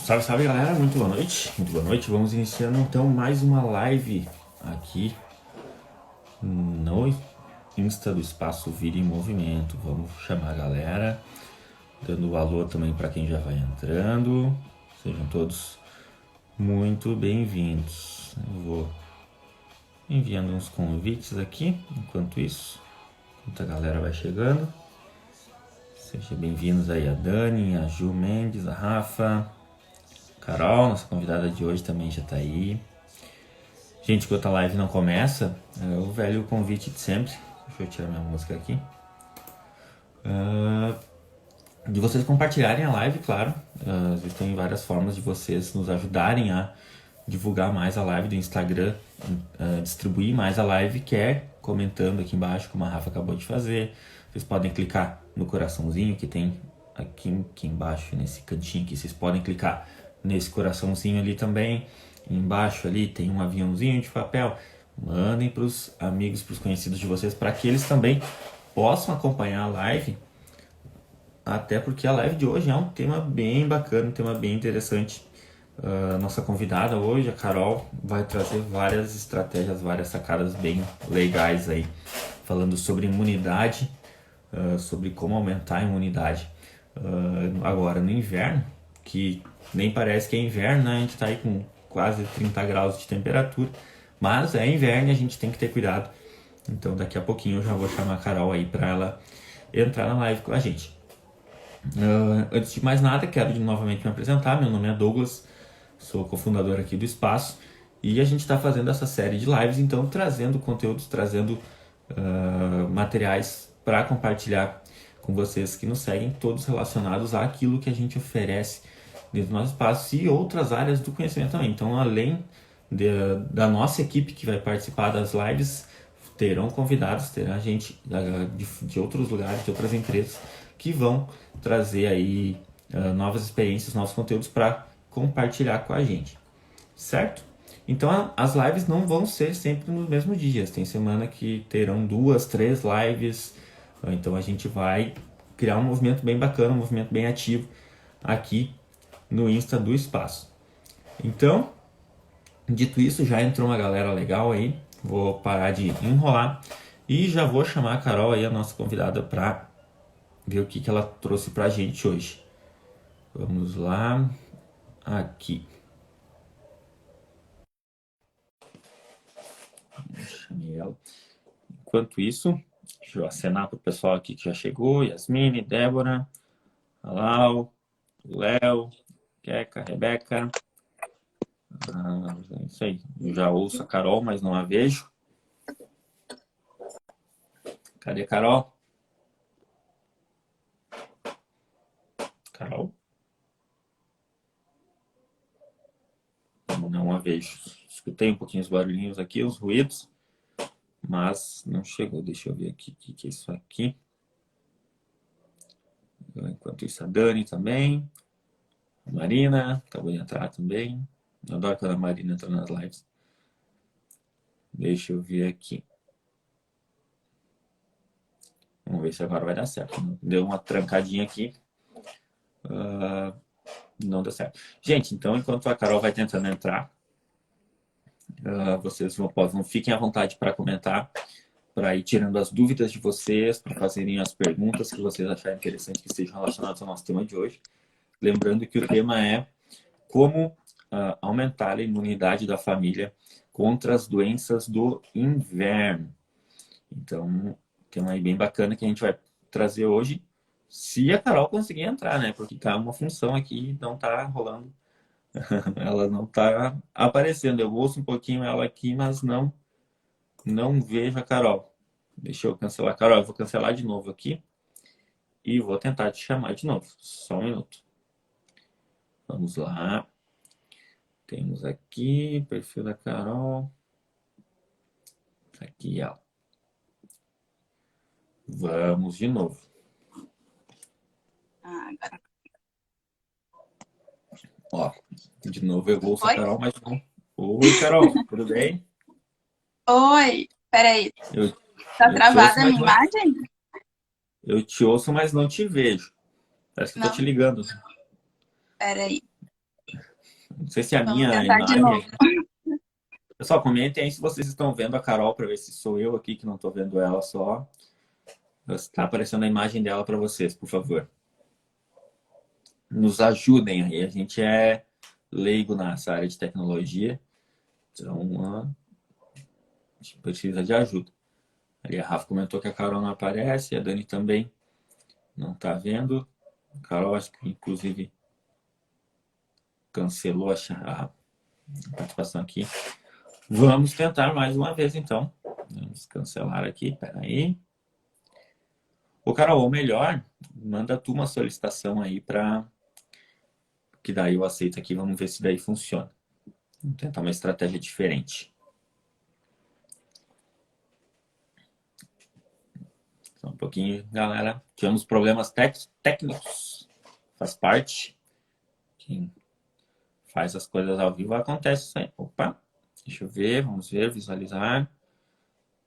Salve, salve galera, muito boa noite. Muito boa noite. Vamos iniciando então mais uma live aqui no Insta do Espaço Vida em Movimento. Vamos chamar a galera, dando valor também para quem já vai entrando. Sejam todos muito bem-vindos. Eu vou enviando uns convites aqui, enquanto a galera vai chegando. Sejam bem-vindos aí a Dani, a Ju Mendes, a Rafa, Carol, nossa convidada de hoje também já tá aí. Gente, enquanto a live não começa, é o velho convite de sempre. Deixa eu tirar minha música aqui. De vocês compartilharem a live, claro. Existem várias formas de vocês nos ajudarem a divulgar mais a live do Instagram, distribuir mais a live, que é comentando aqui embaixo, como a Rafa acabou de fazer. Vocês podem clicar no coraçãozinho que tem aqui embaixo, nesse cantinho aqui. Vocês podem clicar nesse coraçãozinho ali também. Embaixo ali tem um aviãozinho de papel. Mandem para os amigos, para os conhecidos de vocês, para que eles também possam acompanhar a live. Até porque a live de hoje é um tema bem bacana, um tema bem interessante. Nossa convidada hoje, a Carol, vai trazer várias estratégias, várias sacadas bem legais aí, falando sobre imunidade, sobre como aumentar a imunidade agora no inverno, que nem parece que é inverno, né? A gente tá aí com quase 30 graus de temperatura, mas é inverno e a gente tem que ter cuidado. Então daqui a pouquinho eu já vou chamar a Carol aí para ela entrar na live com a gente. Antes de mais nada, quero novamente me apresentar. Meu nome é Douglas, sou cofundador aqui do Espaço e a gente está fazendo essa série de lives, então trazendo conteúdos, trazendo materiais para compartilhar com vocês que nos seguem, todos relacionados àquilo que a gente oferece dentro do nosso espaço e outras áreas do conhecimento também. Então, além da nossa equipe que vai participar das lives, terão convidados, terá gente de outros lugares, de outras empresas que vão trazer aí novas experiências, novos conteúdos para compartilhar com a gente, certo? Então as lives não vão ser sempre nos mesmos dias, tem semana que terão 2, 3 lives, então a gente vai criar um movimento bem bacana, um movimento bem ativo aqui no Insta do Espaço. Então, dito isso, já entrou uma galera legal aí, vou parar de enrolar e já vou chamar a Carol aí, a nossa convidada, para ver o que ela trouxe pra gente hoje. Vamos lá, aqui. Chamei ela. Enquanto isso, deixa eu acenar pro pessoal aqui que já chegou. Yasmine, Débora, Alau, Léo, Queca, Rebeca. É isso aí. Eu já ouço a Carol, mas não a vejo. Cadê a Carol? Carol? Não a vejo. Escutei um pouquinho os barulhinhos aqui, os ruídos, mas não chegou. Deixa eu ver aqui o que é isso aqui. Enquanto isso, a Dani também. A Marina acabou de entrar também. Eu adoro quando a Marina entra nas lives. Deixa eu ver aqui. Vamos ver se agora vai dar certo. Deu uma trancadinha aqui. Não deu certo. Gente, então enquanto a Carol vai tentando entrar, vocês fiquem à vontade para comentar, para ir tirando as dúvidas de vocês, para fazerem as perguntas que vocês acharem interessante que sejam relacionadas ao nosso tema de hoje. Lembrando que o tema é como aumentar a imunidade da família contra as doenças do inverno. Então, tema aí bem bacana que a gente vai trazer hoje, se a Carol conseguir entrar, né? Porque tá uma função aqui, não tá rolando. Ela não tá aparecendo. Eu ouço um pouquinho ela aqui, mas não vejo a Carol. Deixa eu cancelar a Carol. Eu vou cancelar de novo aqui e vou tentar te chamar de novo. Só um minuto. Vamos lá. Temos aqui perfil da Carol. Aqui ela. Vamos de novo. Ó, de novo eu ouço a Oi? Carol, mas não. Oi, Carol, tudo bem? Oi, peraí, Eu, tá eu te ouço, travada a mas minha não, imagem? eu te ouço, mas não te vejo. Parece que eu tô te Não, ligando. peraí. Não sei se é a Vamos minha tentar de novo. imagem. Pessoal, comentem aí se vocês estão vendo a Carol para ver se sou eu aqui que não estou vendo ela só. Está aparecendo a imagem dela para vocês, por favor. Nos ajudem aí. A gente é leigo nessa área de tecnologia, então a gente precisa de ajuda. Ali a Rafa comentou que a Carol não aparece, a Dani também não está vendo. A Carol, acho que inclusive cancelou a participação aqui. Vamos tentar mais uma vez, então. Vamos cancelar aqui, peraí. Ô, Carol, ou melhor, manda tu uma solicitação aí para que daí eu aceito aqui, vamos ver se daí funciona. Vamos tentar uma estratégia diferente. Só um pouquinho, galera. Tivemos problemas técnicos. Faz parte. Quem faz as coisas ao vivo acontece isso aí. Opa, deixa eu ver, vamos ver, visualizar.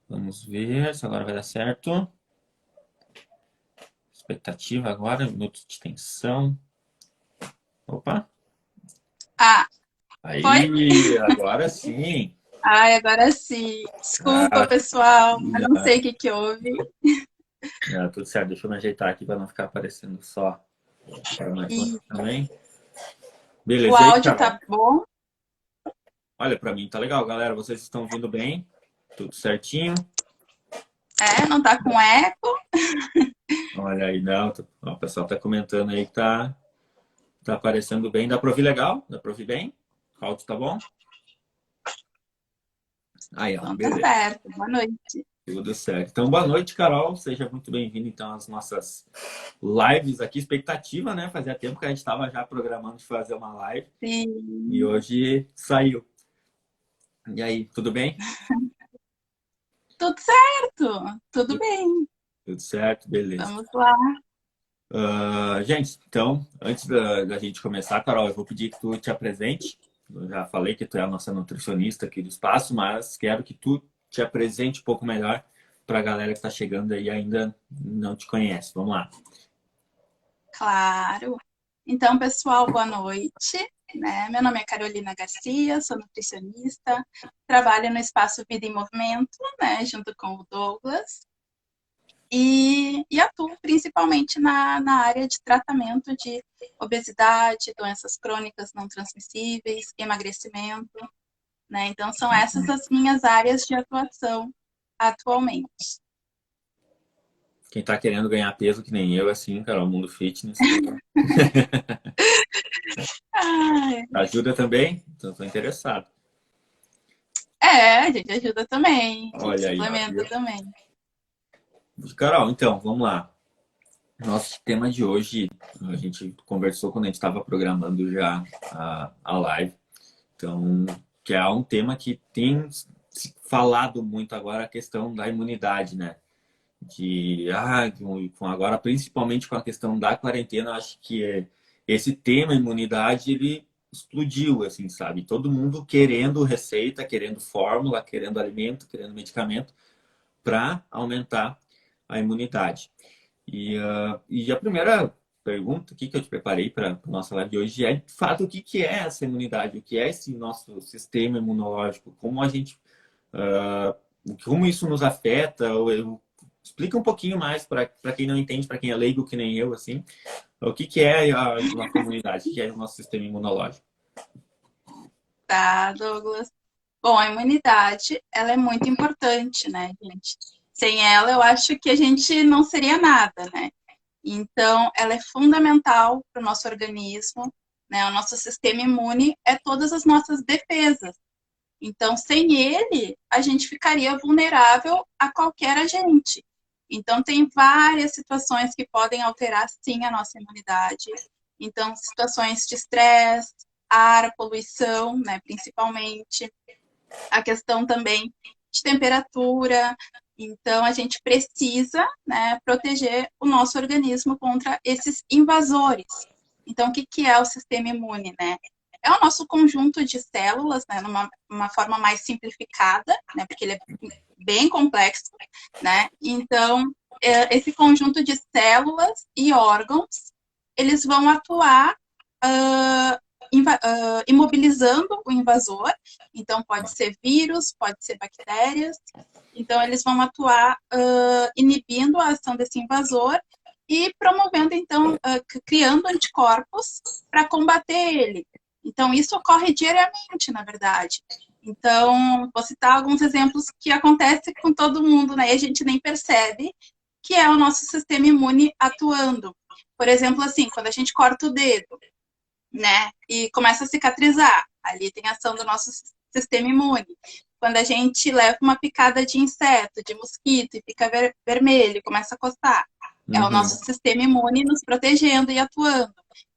Vamos ver se agora vai dar certo. Expectativa agora, minuto de tensão. Opa. Ah, foi? Aí, agora sim. Ai, agora sim. Desculpa, Ah, pessoal. Eu não sei o que que houve. tudo certo. Deixa eu me ajeitar aqui para não ficar aparecendo só E também. o Beleza, e aí, áudio Carol? tá bom? Olha, para mim tá legal, galera. Vocês estão vindo bem? Tudo certinho? É, não tá com eco? Olha aí, não. O pessoal tá comentando aí que tá aparecendo bem. Dá para ouvir legal? Dá para ouvir bem? O áudio tá bom? Aí, ó, Então tá beleza. certo. Boa noite. Tudo certo. Então, boa noite, Carol. Seja muito bem-vindo, então, às nossas lives aqui. Expectativa, né? Fazia tempo que a gente estava já programando de fazer uma live e Sim. hoje saiu. E aí, tudo bem? Tudo certo. Tudo bem. Tudo certo? Beleza. Vamos lá. Gente, então, antes da gente começar, Carol, eu vou pedir que tu te apresente. Eu já falei que tu é a nossa nutricionista aqui do espaço, mas quero que tu te apresente um pouco melhor para a galera que está chegando aí e ainda não te conhece. Vamos lá. Claro. Então, pessoal, boa noite. Né? Meu nome é Carolina Garcia, sou nutricionista, trabalho no Espaço Vida em Movimento, né, junto com o Douglas, e atuo principalmente na área de tratamento de obesidade, doenças crônicas não transmissíveis, emagrecimento, né? Então, são essas as minhas áreas de atuação atualmente. Quem está querendo ganhar peso, que nem eu, assim, Carol, mundo fitness, Ai, ajuda também? Então, estou interessado. a gente ajuda também, a gente Olha aí, ó. suplementa também. Carol, então, vamos lá. Nosso tema de hoje, a gente conversou quando a gente estava programando já a live. Então, que é um tema que tem se falado muito agora, a questão da imunidade, né? Com agora, principalmente com a questão da quarentena, acho que esse tema imunidade, ele explodiu, assim, sabe? Todo mundo querendo receita, querendo fórmula, querendo alimento, querendo medicamento para aumentar a imunidade. E a primeira pergunta aqui que eu te preparei para a nossa live de hoje é, de fato, o que é essa imunidade? O que é esse nosso sistema imunológico? Como a gente, como isso nos afeta? Explica um pouquinho mais para quem não entende, para quem é leigo que nem eu, assim, o que é a nossa imunidade? O que é o nosso sistema imunológico? Tá, Douglas? Bom, a imunidade, ela é muito importante, né, gente? Sem ela, eu acho que a gente não seria nada, né? Então, ela é fundamental para o nosso organismo, né? O nosso sistema imune é todas as nossas defesas. Então, sem ele, a gente ficaria vulnerável a qualquer agente. Então, tem várias situações que podem alterar, sim, a nossa imunidade. Então, situações de estresse, ar, poluição, né, principalmente. A questão também de temperatura. Então, a gente precisa, né, proteger o nosso organismo contra esses invasores. Então, o que é o sistema imune, né? É o nosso conjunto de células, né, numa forma mais simplificada, né, porque ele é bem complexo, né? Então, esse conjunto de células e órgãos, eles vão atuar imobilizando o invasor. Então, pode ser vírus, pode ser bactérias. Então, eles vão atuar inibindo a ação desse invasor e promovendo, então, criando anticorpos para combater ele. Então, isso ocorre diariamente, na verdade. Então, vou citar alguns exemplos que acontecem com todo mundo, né? E a gente nem percebe que é o nosso sistema imune atuando. Por exemplo, assim, quando a gente corta o dedo, né? E começa a cicatrizar, ali tem ação do nosso sistema imune. Quando a gente leva uma picada de inseto, de mosquito, e fica vermelho, começa a coçar, é o nosso sistema imune nos protegendo e atuando.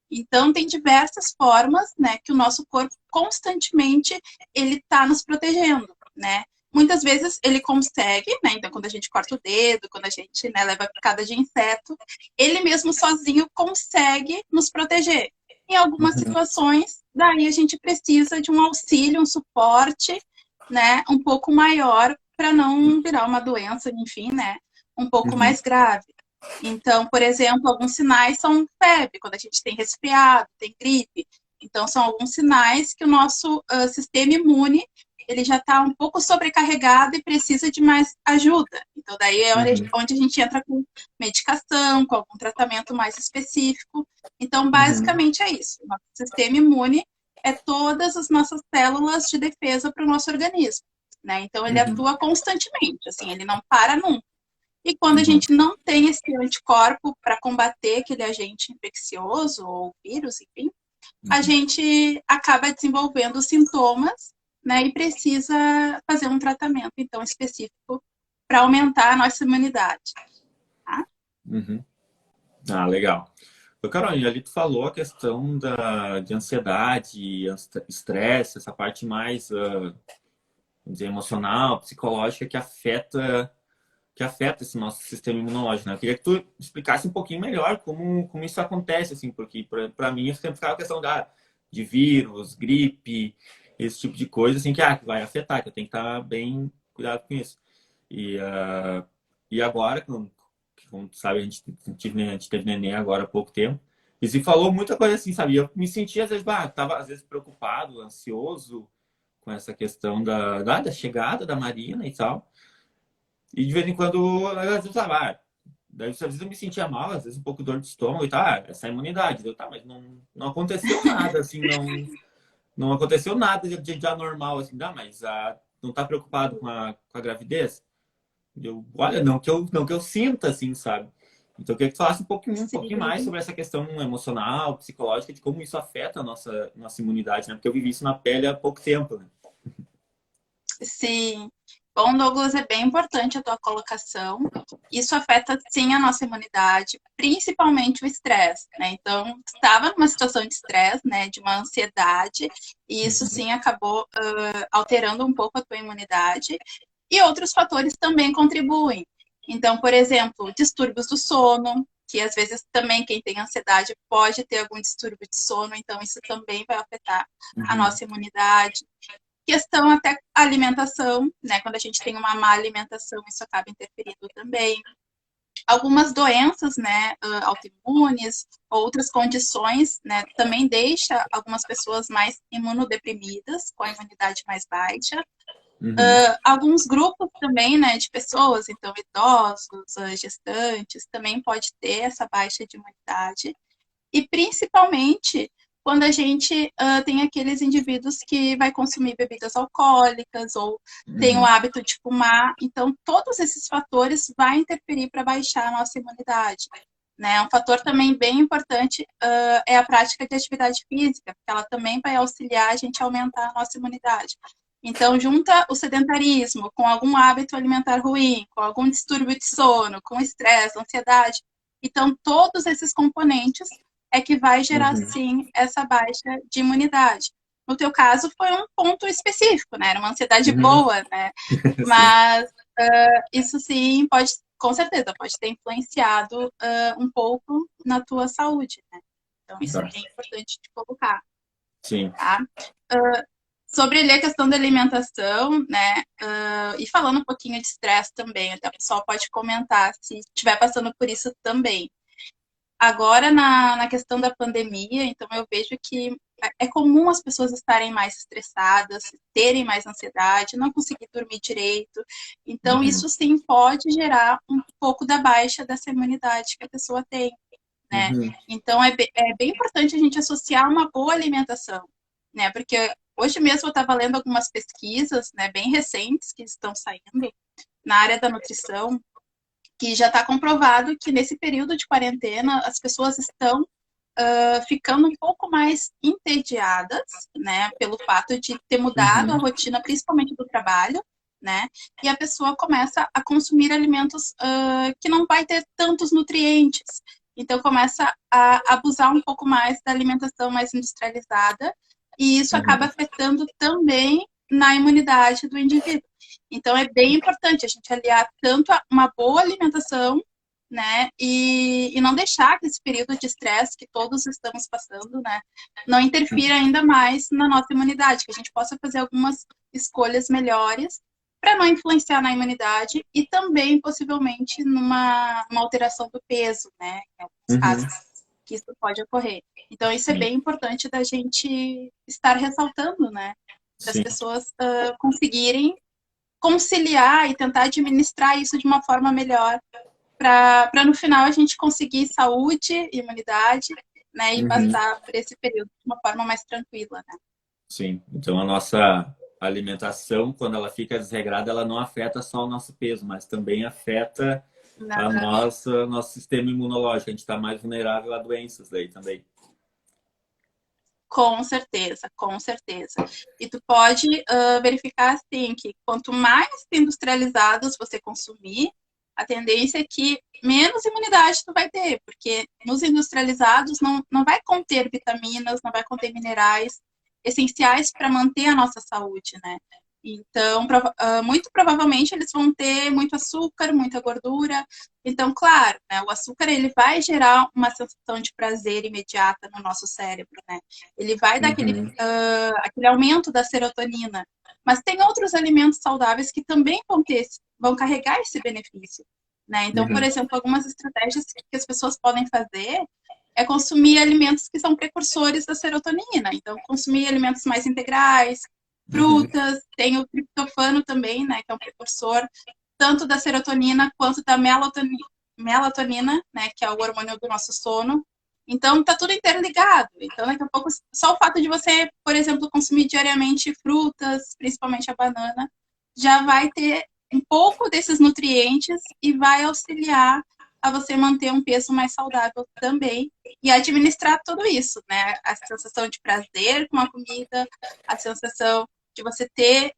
Então, tem diversas formas, né, que o nosso corpo constantemente ele está nos protegendo, né? Muitas vezes ele consegue, né? Então, quando a gente corta o dedo, quando a gente, né, leva a picada de inseto, ele mesmo sozinho consegue nos proteger. Em algumas situações, daí a gente precisa de um auxílio, um suporte, né, um pouco maior para não virar uma doença, enfim, né, um pouco mais grave. Então, por exemplo, alguns sinais são febre, quando a gente tem resfriado, tem gripe. Então, são alguns sinais que o nosso sistema imune ele já está um pouco sobrecarregado e precisa de mais ajuda. Então, daí é onde a gente entra com medicação, com algum tratamento mais específico. Então, basicamente é isso. O nosso sistema imune é todas as nossas células de defesa para o nosso organismo, né? Então, ele atua constantemente, assim, ele não para nunca. E quando a gente não tem esse anticorpo para combater aquele agente infeccioso ou vírus, enfim, a gente acaba desenvolvendo sintomas, né, e precisa fazer um tratamento, então, específico para aumentar a nossa imunidade. Tá? Ah, legal. Carolina, ali tu falou a questão de ansiedade, estresse, essa parte mais, vamos dizer, emocional, psicológica que afeta esse nosso sistema imunológico, né? Eu queria que tu explicasse um pouquinho melhor como isso acontece, assim, porque para mim sempre ficava a questão de vírus, gripe, esse tipo de coisa, assim, que vai afetar, que eu tenho que estar bem cuidado com isso. E agora, como tu sabe, a gente teve neném agora há pouco tempo, e se falou muita coisa assim, sabe? Eu me sentia, às vezes, tava às vezes preocupado, ansioso com essa questão da chegada da Marina e tal. E de vez em quando, às vezes, daí, às vezes eu me sentia mal, às vezes um pouco dor de estômago e tal, essa imunidade. Eu, mas não aconteceu nada, assim, não aconteceu nada de anormal, assim, mas não tá preocupado com a gravidez? Olha, não que eu sinta, assim, sabe? Então eu queria que tu falasse um pouquinho mais sobre essa questão emocional, psicológica, de como isso afeta a nossa imunidade, né? Porque eu vivi isso na pele há pouco tempo, né? Sim. Bom, Douglas, é bem importante a tua colocação. Isso afeta, sim, a nossa imunidade, principalmente o estresse, né? Então, estava numa situação de estresse, né, de uma ansiedade, e isso, sim, acabou alterando um pouco a tua imunidade. E outros fatores também contribuem. Então, por exemplo, distúrbios do sono, que às vezes também quem tem ansiedade pode ter algum distúrbio de sono, então isso também vai afetar a nossa imunidade. Questão até alimentação, né? Quando a gente tem uma má alimentação, isso acaba interferindo também. Algumas doenças, né, autoimunes, outras condições, né, também deixa algumas pessoas mais imunodeprimidas, com a imunidade mais baixa. Alguns grupos também, né, de pessoas, então idosos, gestantes, também pode ter essa baixa de imunidade. E principalmente quando a gente tem aqueles indivíduos que vai consumir bebidas alcoólicas ou tem o hábito de fumar. Então, todos esses fatores vão interferir para baixar a nossa imunidade. Né? Um fator também bem importante é a prática de atividade física, porque ela também vai auxiliar a gente a aumentar a nossa imunidade. Então, junta o sedentarismo com algum hábito alimentar ruim, com algum distúrbio de sono, com estresse, ansiedade. Então, todos esses componentes é que vai gerar, sim, essa baixa de imunidade. No teu caso, foi um ponto específico, né? Era uma ansiedade boa, né? Mas isso, sim, pode, com certeza, pode ter influenciado um pouco na tua saúde, né? Então, isso é bem importante de colocar. Sim. Tá? Sobre ali a questão da alimentação, né? E falando um pouquinho de estresse também, até o pessoal pode comentar se estiver passando por isso também. Agora, na questão da pandemia, então eu vejo que é comum as pessoas estarem mais estressadas, terem mais ansiedade, não conseguir dormir direito. Então, Uhum. isso sim pode gerar um pouco da baixa dessa imunidade que a pessoa tem, né? Uhum. Então, é bem importante a gente associar uma boa alimentação, né? Porque hoje mesmo eu estava lendo algumas pesquisas, né, bem recentes que estão saindo na área da nutrição, que já está comprovado que nesse período de quarentena as pessoas estão ficando um pouco mais entediadas, né, pelo fato de ter mudado a Uhum. rotina, principalmente do trabalho, né, e a pessoa começa a consumir alimentos que não vai ter tantos nutrientes. Então começa a abusar um pouco mais da alimentação mais industrializada e isso acaba Uhum. afetando também na imunidade do indivíduo. Então é bem importante a gente aliar tanto a uma boa alimentação, né? E não deixar que esse período de estresse que todos estamos passando, né, não interfira ainda mais na nossa imunidade, que a gente possa fazer algumas escolhas melhores para não influenciar na imunidade e também, possivelmente, numa alteração do peso, né? Em alguns Uhum. casos que isso pode ocorrer. Então, isso é Sim, bem importante da gente estar ressaltando, né? Para as sim. pessoas conseguirem conciliar e tentar administrar isso de uma forma melhor para no final a gente conseguir saúde, imunidade, né, e Uhum. passar por esse período de uma forma mais tranquila, né? Sim. Então a nossa alimentação, quando ela fica desregrada, ela não afeta só o nosso peso, mas também afeta a nossa nosso sistema imunológico. A gente está mais vulnerável a doenças daí também. Com certeza, com certeza. E tu pode verificar assim que quanto mais industrializados você consumir, a tendência é que menos imunidade tu vai ter, porque nos industrializados não vai conter vitaminas, não vai conter minerais essenciais para manter a nossa saúde, né? Então, muito provavelmente eles vão ter muito açúcar, muita gordura. Então, claro, né, o açúcar ele vai gerar uma sensação de prazer imediata no nosso cérebro, né? Ele vai dar Uhum. aquele aumento da serotonina. Mas tem outros alimentos saudáveis que também vão carregar esse benefício, né? Então, por Uhum. exemplo, algumas estratégias que as pessoas podem fazer é consumir alimentos que são precursores da serotonina. Então, consumir alimentos mais integrais, Uhum. frutas, tem o triptofano também, né, que é um precursor tanto da serotonina quanto da melatonina, né, que é o hormônio do nosso sono. Então, tá tudo interligado. Então, daqui a pouco, só o fato de você, por exemplo, consumir diariamente frutas, principalmente a banana, já vai ter um pouco desses nutrientes e vai auxiliar a você manter um peso mais saudável também e administrar tudo isso, né? A sensação de prazer com a comida, a sensação de você ter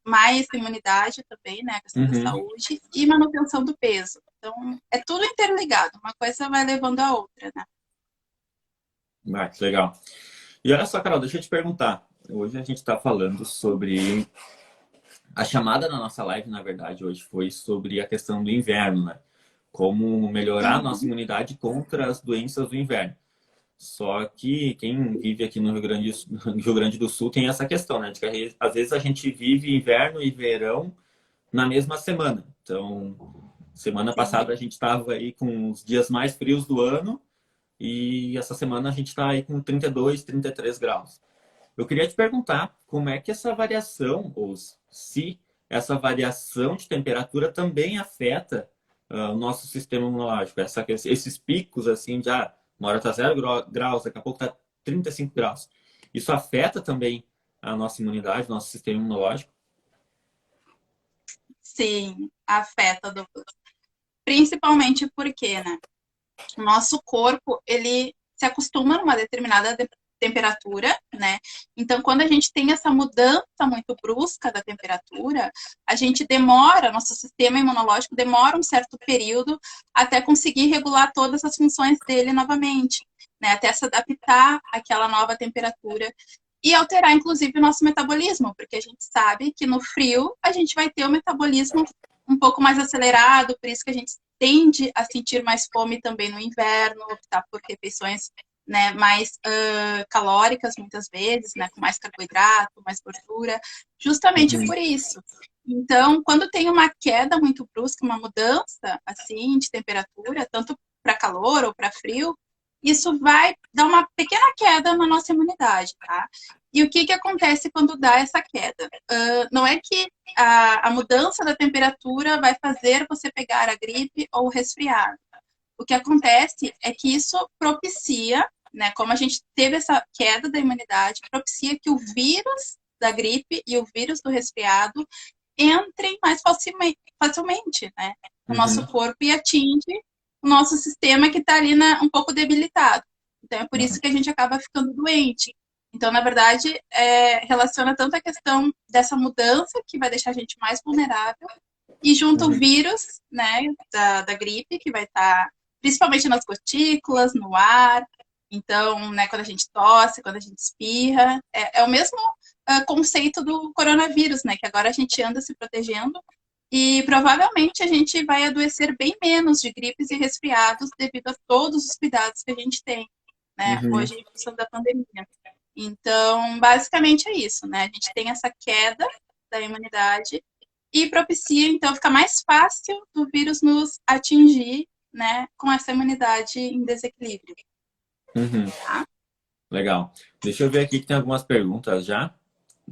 mais imunidade também, né? A questão da Uhum. saúde e manutenção do peso. Então, é tudo interligado, uma coisa vai levando a outra, né? Ah, que legal. E olha só, Carol, deixa eu te perguntar. Hoje a gente está falando sobre a chamada da nossa live, na verdade, hoje foi sobre a questão do inverno, né? Como melhorar a nossa Uhum. imunidade contra as doenças do inverno. Só que quem vive aqui no Rio Grande do Sul tem essa questão, né? De que às vezes a gente vive inverno e verão na mesma semana. Então, semana Sim. passada a gente estava aí com os dias mais frios do ano e essa semana a gente está aí com 32, 33 graus. Eu queria te perguntar como é que essa variação, ou se essa variação de temperatura também afeta o nosso sistema imunológico. Esses picos, assim, de uma hora está 0 graus, daqui a pouco está 35 graus. Isso afeta também a nossa imunidade, nosso sistema imunológico? Sim, afeta, Douglas. Principalmente porque, né? O nosso corpo, ele se acostuma numa determinada temperatura, né? Então, quando a gente tem essa mudança muito brusca da temperatura, a gente demora, nosso sistema imunológico demora um certo período até conseguir regular todas as funções dele novamente, né? Até se adaptar àquela nova temperatura e alterar, inclusive, o nosso metabolismo, porque a gente sabe que no frio a gente vai ter o metabolismo um pouco mais acelerado, por isso que a gente tende a sentir mais fome também no inverno, optar por refeições, né, mais calóricas muitas vezes, né, com mais carboidrato, mais gordura, justamente Uhum. por isso. Então, quando tem uma queda muito brusca, uma mudança assim de temperatura, tanto para calor ou para frio, isso vai dar uma pequena queda na nossa imunidade, tá? E o que, que acontece quando dá essa queda? Não é que a mudança da temperatura vai fazer você pegar a gripe ou o resfriado. O que acontece é que isso propicia, né, como a gente teve essa queda da imunidade, propicia que o vírus da gripe e o vírus do resfriado entrem mais facilmente, né, no nosso Uhum. corpo e atinge o nosso sistema que está ali um pouco debilitado. Então é por isso Uhum. que a gente acaba ficando doente. Então, na verdade, relaciona tanto a questão dessa mudança que vai deixar a gente mais vulnerável e junto o Uhum. vírus, né, da gripe, que vai estar principalmente nas gotículas, no ar. Então, né, quando a gente tosse, quando a gente espirra, é o mesmo conceito do coronavírus, né, que agora a gente anda se protegendo e provavelmente a gente vai adoecer bem menos de gripes e resfriados devido a todos os cuidados que a gente tem, né, Uhum. hoje em função da pandemia. Então, basicamente é isso, né? A gente tem essa queda da imunidade e propicia, então, fica mais fácil do vírus nos atingir, né, com essa imunidade em desequilíbrio, Uhum. tá? Legal. Deixa eu ver aqui que tem algumas perguntas já.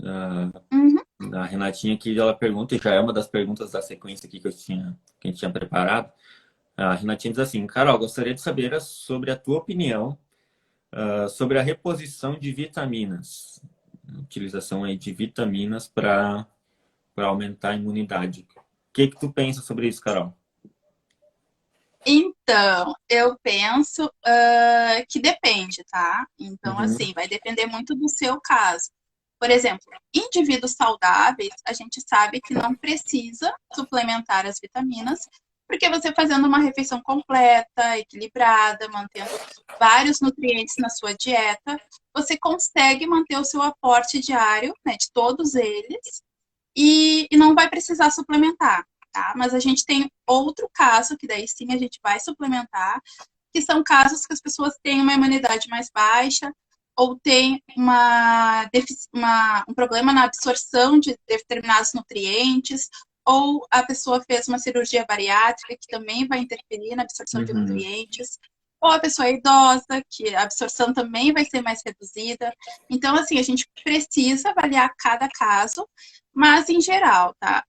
Ah, Uhum. a Renatinha aqui, ela pergunta, e já é uma das perguntas da sequência aqui que a gente tinha preparado. A Renatinha diz assim, Carol, gostaria de saber sobre a tua opinião sobre a reposição de vitaminas. Utilização aí de vitaminas para aumentar a imunidade. O que que tu pensa sobre isso, Carol? Então, eu penso que depende, tá? Então, Uhum. assim, vai depender muito do seu caso. Por exemplo, indivíduos saudáveis, a gente sabe que não precisa suplementar as vitaminas, porque você fazendo uma refeição completa, equilibrada, mantendo vários nutrientes na sua dieta, você consegue manter o seu aporte diário, né, de todos eles, e não vai precisar suplementar, tá? Mas a gente tem outro caso, que daí sim a gente vai suplementar, que são casos que as pessoas têm uma imunidade mais baixa ou têm um problema na absorção de determinados nutrientes, ou a pessoa fez uma cirurgia bariátrica, que também vai interferir na absorção de Uhum. nutrientes, ou a pessoa é idosa, que a absorção também vai ser mais reduzida. Então, assim, a gente precisa avaliar cada caso, mas em geral, tá?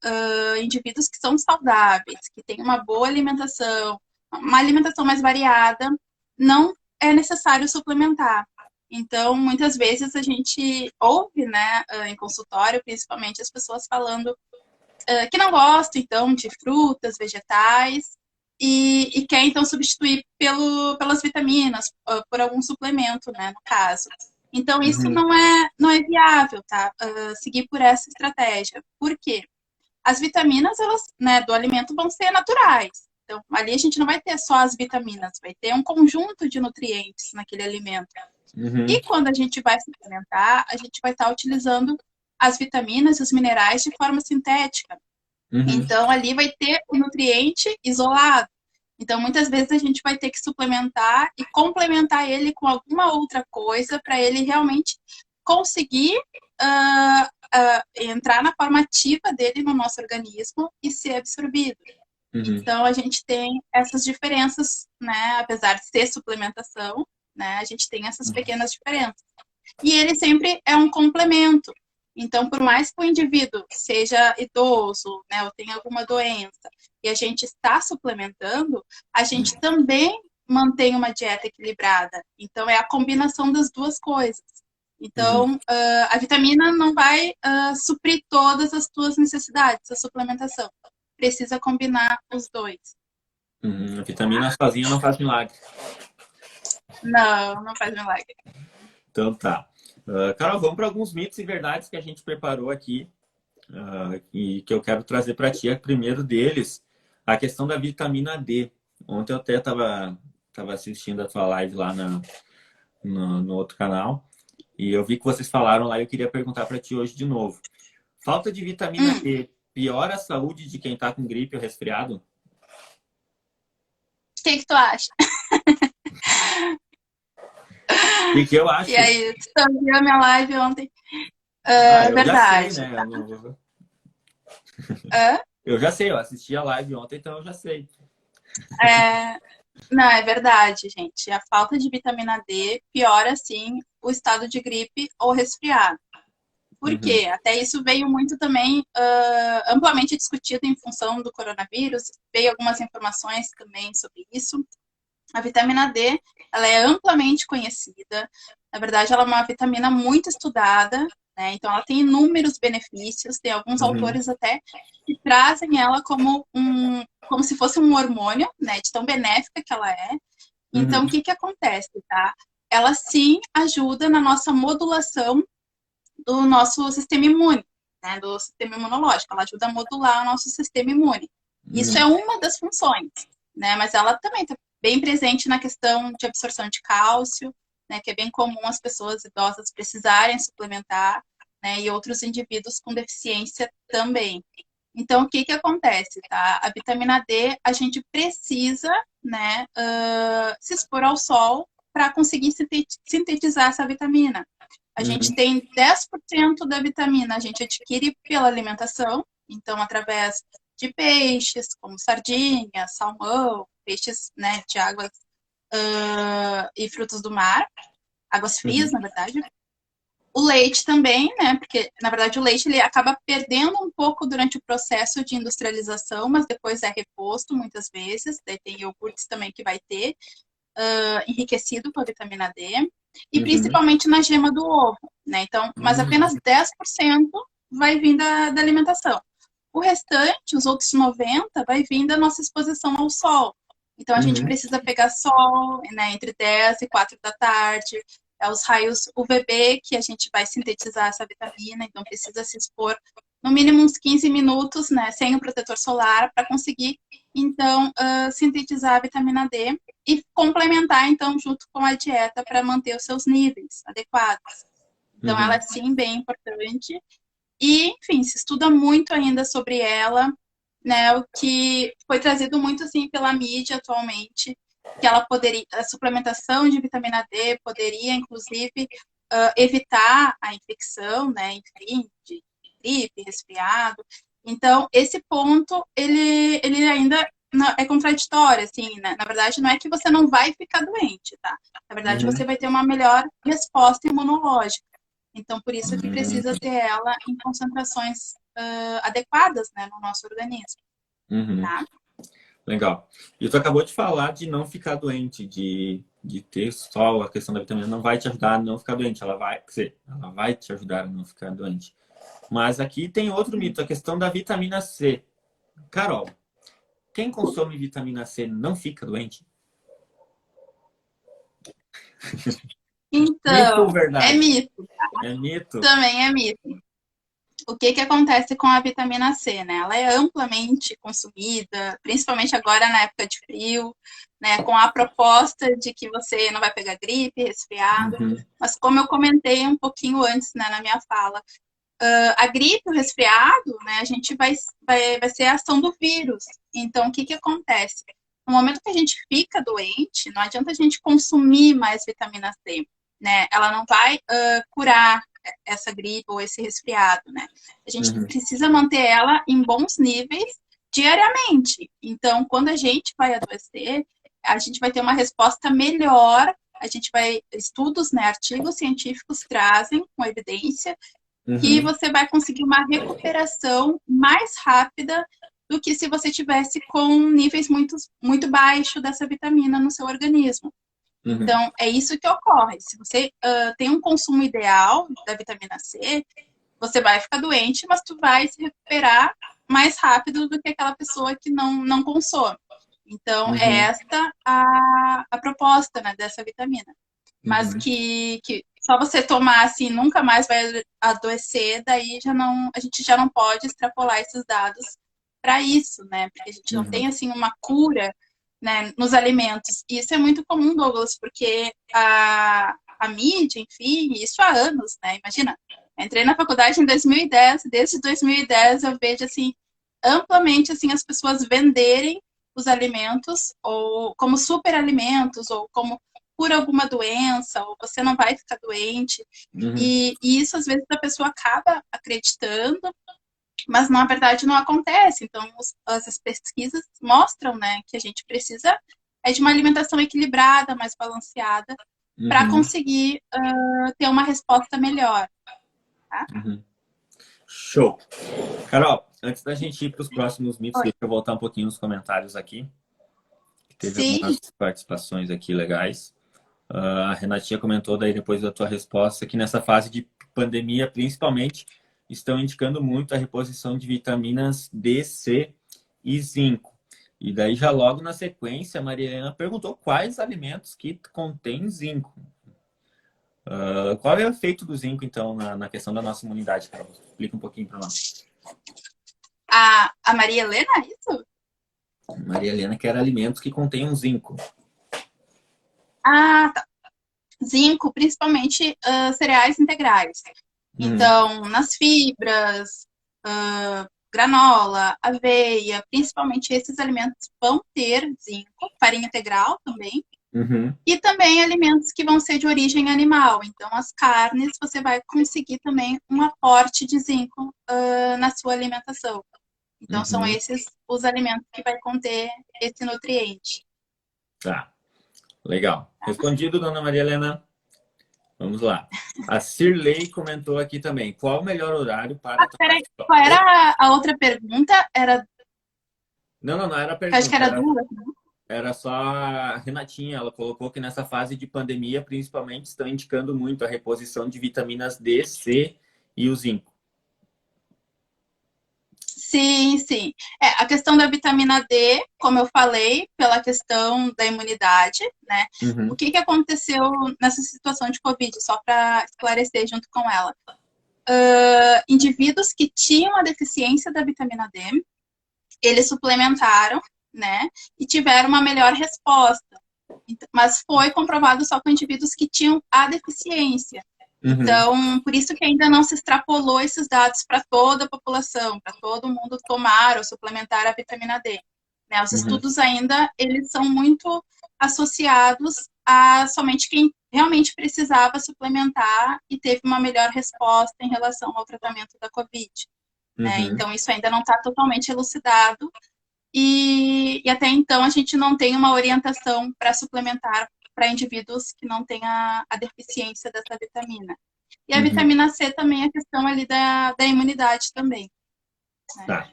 Indivíduos que são saudáveis, que têm uma alimentação mais variada, não é necessário suplementar. Então, muitas vezes a gente ouve, né, em consultório, principalmente as pessoas falando que não gosta, então, de frutas, vegetais, e quer, então, substituir pelas vitaminas, por algum suplemento, né, no caso. Então, isso Uhum. não é viável, tá? Seguir por essa estratégia. Por quê? As vitaminas, elas, né, do alimento vão ser naturais. Então, ali a gente não vai ter só as vitaminas, vai ter um conjunto de nutrientes naquele alimento. Uhum. E quando a gente vai suplementar, a gente vai estar utilizando as vitaminas e os minerais de forma sintética. Uhum. Então, ali vai ter o nutriente isolado. Então, muitas vezes a gente vai ter que suplementar e complementar ele com alguma outra coisa para ele realmente conseguir entrar na forma ativa dele no nosso organismo e ser absorvido. Uhum. Então, a gente tem essas diferenças, né? Apesar de ser suplementação, né? A gente tem essas pequenas diferenças. E ele sempre é um complemento. Então, por mais que o indivíduo seja idoso, né, ou tenha alguma doença, e a gente está suplementando, a gente também mantém uma dieta equilibrada. Então, é a combinação das duas coisas. Uhum. Então, a vitamina não vai suprir todas as tuas necessidades, a suplementação. Precisa combinar os dois. Uhum. A vitamina sozinha não faz milagre. Não, não faz milagre. Então tá. Carol, vamos para alguns mitos e verdades que a gente preparou aqui e que eu quero trazer para ti. O primeiro deles, a questão da vitamina D. Ontem eu até estava assistindo a tua live lá no outro canal e eu vi que vocês falaram lá e eu queria perguntar para ti hoje de novo. Falta de vitamina O D piora a saúde de quem está com gripe ou resfriado? que tu acha? O que que eu E acho? aí, tu viu a minha live ontem? Eu já sei, Verdade. né? Hã? Eu já sei, eu assisti a live ontem, então eu já sei. É, Não, é verdade, gente. A falta de vitamina D piora, sim, o estado de gripe ou resfriado. Por Uhum, quê? Até isso veio muito também amplamente discutido em função do coronavírus. Veio algumas informações também sobre isso. A vitamina D, ela é amplamente conhecida. Na verdade, ela é uma vitamina muito estudada, né? Então, ela tem inúmeros benefícios. Tem alguns uhum, autores até que trazem ela como se fosse um hormônio, né? De tão benéfica que ela é. Então, o uhum, que que acontece, tá? Ela sim ajuda na nossa modulação do nosso sistema imune, né? Do sistema imunológico. Ela ajuda a modular o nosso sistema imune. Isso é uhum, uma das funções, né? Mas ela também está bem presente na questão de absorção de cálcio, né? Que é bem comum as pessoas idosas precisarem suplementar, né? E outros indivíduos com deficiência também. Então, o que que acontece, tá? A vitamina D, a gente precisa, né, se expor ao sol para conseguir sintetizar essa vitamina. A gente uhum, tem 10% da vitamina, a gente adquire pela alimentação, então, através de peixes, como sardinha, salmão, peixes, né, de águas e frutos do mar, águas frias, uhum, na verdade. O leite também, né? Porque, na verdade, o leite ele acaba perdendo um pouco durante o processo de industrialização, mas depois é reposto muitas vezes. Daí tem iogurtes também que vai ter, enriquecido com a vitamina D. E uhum, principalmente na gema do ovo, né? Então, mas apenas 10% vai vir da alimentação. O restante, os outros 90%, vai vir da nossa exposição ao sol. Então, a gente uhum, precisa pegar sol, né, entre 10 e 4 da tarde, é os raios UVB que a gente vai sintetizar essa vitamina, então precisa se expor no mínimo uns 15 minutos, né, sem o protetor solar, para conseguir, então, sintetizar a vitamina D e complementar, então, junto com a dieta para manter os seus níveis adequados. Então, ela uhum, é sim bem importante. E, enfim, se estuda muito ainda sobre ela, né? O que foi trazido muito assim pela mídia atualmente, que ela poderia, a suplementação de vitamina D poderia, inclusive, evitar a infecção, né? Enfim, de gripe, resfriado. Então, esse ponto, ele ainda é contraditório, assim, né? Na verdade, não é que você não vai ficar doente, tá? Na verdade, você uhum, vai ter uma melhor resposta imunológica. Então, por isso que precisa uhum, ter ela em concentrações adequadas, né, no nosso organismo, uhum. tá? Legal. E tu acabou de falar de não ficar doente, de ter sol, a questão da vitamina não vai te ajudar a não ficar doente, ela vai, quer dizer, ela vai te ajudar a não ficar doente. Mas aqui tem outro mito, a questão da vitamina C. Carol, quem consome vitamina C não fica doente? Mito ou Então, é verdade? mito, É mito? também é mito. O que que acontece com a vitamina C, né? Ela é amplamente consumida, principalmente agora na época de frio, né? Com a proposta de que você não vai pegar gripe, resfriado. Uhum, Mas como eu comentei um pouquinho antes, né, na minha fala, a gripe, o resfriado, né, a gente vai ser a ação do vírus. Então, o que que acontece? No momento que a gente fica doente, não adianta a gente consumir mais vitamina C, né? Ela não vai curar essa gripe ou esse resfriado, né? A gente uhum, precisa manter ela em bons níveis diariamente. Então, quando a gente vai adoecer, a gente vai ter uma resposta melhor. A gente vai, estudos, né, artigos científicos trazem com evidência que uhum, você vai conseguir uma recuperação mais rápida do que se você tivesse com níveis muito baixos dessa vitamina no seu organismo. uhum, Então, é isso que ocorre. Se você tem um consumo ideal da vitamina C, você vai ficar doente, mas tu vai se recuperar mais rápido do que aquela pessoa que não consome. Então, é uhum, esta a proposta, né, dessa vitamina. Mas uhum, que só você tomar assim nunca mais vai adoecer, daí já não, a gente já não pode extrapolar esses dados para isso, né? Porque a gente não uhum, tem assim uma cura, né, nos alimentos. E isso é muito comum, Douglas, porque a mídia, enfim, isso há anos, né? Imagina, entrei na faculdade em 2010, desde 2010 eu vejo assim amplamente assim as pessoas venderem os alimentos ou como superalimentos ou como por alguma doença, ou você não vai ficar doente. uhum, E isso, às vezes, a pessoa acaba acreditando, mas na verdade não acontece. Então, as pesquisas mostram, né, que a gente precisa é de uma alimentação equilibrada, mais balanceada, para Uhum, conseguir ter uma resposta melhor. Tá? uhum. Show. Carol, antes da gente ir para os próximos mitos, Oi. deixa eu voltar um pouquinho nos comentários aqui. Teve Sim, algumas participações aqui legais. A Renatinha comentou daí depois da tua resposta que nessa fase de pandemia, principalmente, estão indicando muito a reposição de vitaminas D, C e zinco. E daí já logo na sequência, a Maria Helena perguntou quais alimentos que contêm zinco. Qual é o efeito do zinco, então, na questão da nossa imunidade, Carol? Explica um pouquinho para nós. a Maria Helena, é isso? Maria Helena quer alimentos que contenham zinco. Ah, tá. Zinco, principalmente cereais integrais. Uhum, Então, nas fibras, granola, aveia, principalmente esses alimentos vão ter zinco, farinha integral também, uhum, e também alimentos que vão ser de origem animal. Então, as carnes, você vai conseguir também um aporte de zinco na sua alimentação. Então, são uhum. esses os alimentos que vai conter esse nutriente. Tá, legal. Respondido, dona Maria Helena. Vamos lá. A Cirlei comentou aqui também. Qual o melhor horário para tomar Peraí, sol? qual Oi? era a outra pergunta? Não era Acho que pergunta. era duas. Era só a Renatinha. Ela colocou que nessa fase de pandemia, principalmente, estão indicando muito a reposição de vitaminas D, C e o zinco. Sim, sim. A questão da vitamina D, como eu falei, pela questão da imunidade, né? O Uhum, que aconteceu nessa situação de Covid, só para esclarecer junto com ela? Indivíduos que tinham a deficiência da vitamina D, eles suplementaram, né? E tiveram uma melhor resposta. Mas foi comprovado só com indivíduos que tinham a deficiência. uhum, Então, por isso que ainda não se extrapolou esses dados para toda a população, para todo mundo tomar ou suplementar a vitamina D. Né? Os uhum, estudos ainda, eles são muito associados a somente quem realmente precisava suplementar e teve uma melhor resposta em relação ao tratamento da COVID. Né? uhum, Então, isso ainda não está totalmente elucidado e até então a gente não tem uma orientação para suplementar para indivíduos que não têm a deficiência dessa vitamina. E a uhum. vitamina C também é a questão ali da imunidade também. Né? Tá,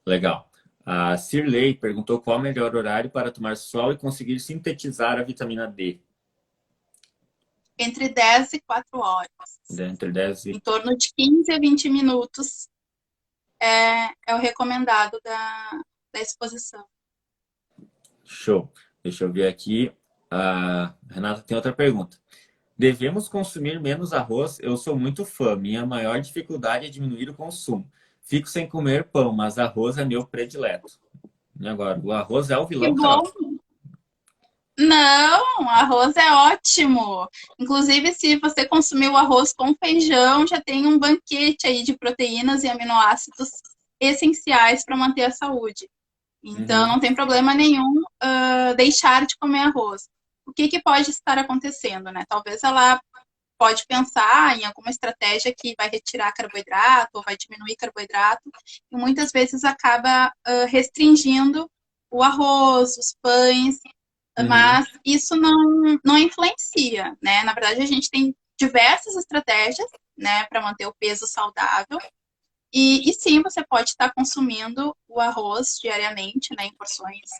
legal. A Cirlei perguntou qual o melhor horário para tomar sol e conseguir sintetizar a vitamina D. Entre 10 e 4 horas. Entre 10 Em e... torno de 15 a 20 minutos é o recomendado da exposição. Show. Deixa eu ver aqui. A Renata tem outra pergunta. Devemos consumir menos arroz? Eu sou muito fã. Minha maior dificuldade é diminuir o consumo. Fico sem comer pão, mas arroz é meu predileto. E agora, o arroz é o Que vilão, Carol? bom! Não, arroz é ótimo. Inclusive, se você consumir o arroz com feijão, já tem um banquete aí de proteínas e aminoácidos essenciais para manter a saúde. Então, Uhum, não tem problema nenhum deixar de comer arroz. O que pode estar acontecendo, né? Talvez ela pode pensar em alguma estratégia que vai retirar carboidrato ou vai diminuir carboidrato e muitas vezes acaba restringindo o arroz, os pães, uhum, mas isso não influencia, né? Na verdade, a gente tem diversas estratégias, né, para manter o peso saudável. E sim, você pode estar consumindo o arroz diariamente, né, em porções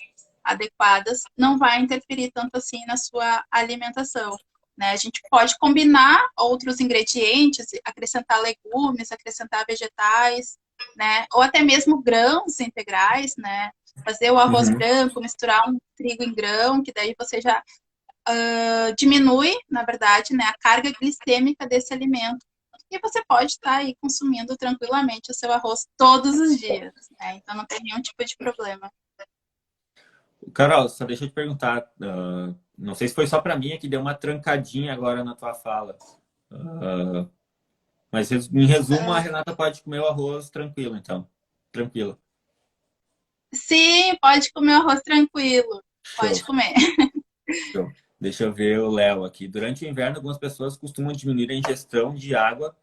adequadas, não vai interferir tanto assim na sua alimentação. Né? A gente pode combinar outros ingredientes, acrescentar legumes, acrescentar vegetais, né? Ou até mesmo grãos integrais, né? Fazer o arroz uhum, branco, misturar um trigo em grão, que daí você já diminui, na verdade, né, a carga glicêmica desse alimento. E você pode estar aí consumindo tranquilamente o seu arroz todos os dias, né? Então não tem nenhum tipo de problema. Carol, só deixa eu te perguntar. Não sei se foi só para mim que deu uma trancadinha agora na tua fala. Ah, mas em resumo, a Renata pode comer o arroz tranquilo, então. Tranquilo. Sim, pode comer arroz tranquilo. Show. Pode comer. Show. Deixa eu ver o Léo aqui. Durante o inverno, algumas pessoas costumam diminuir a ingestão de água.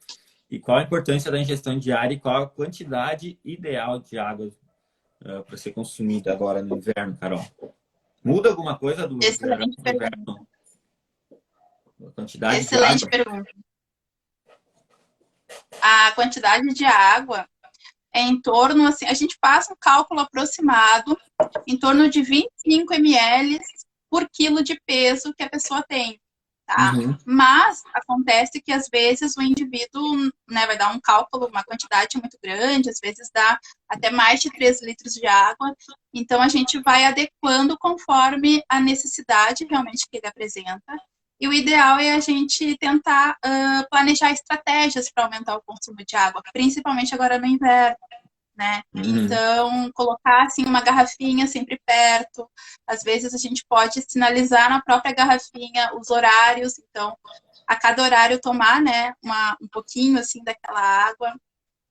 E qual a importância da ingestão diária e qual a quantidade ideal de água para ser consumida agora no inverno, Carol? Muda alguma coisa do verão Excelente para o pergunta. inverno? A quantidade de Excelente água? pergunta. A quantidade de água é em torno, assim, a gente faz um cálculo aproximado, em torno de 25 ml por quilo de peso que a pessoa tem, tá? Uhum. Mas acontece que às vezes o indivíduo, né, vai dar um cálculo, uma quantidade muito grande, às vezes dá até mais de 3 litros de água. Então a gente vai adequando conforme a necessidade realmente que ele apresenta. E o ideal é a gente tentar planejar estratégias para aumentar o consumo de água, principalmente agora no inverno, né? Uhum. Então, colocar assim uma garrafinha sempre perto. Às vezes a gente pode sinalizar na própria garrafinha os horários. Então, a cada horário tomar, né, um pouquinho assim daquela água.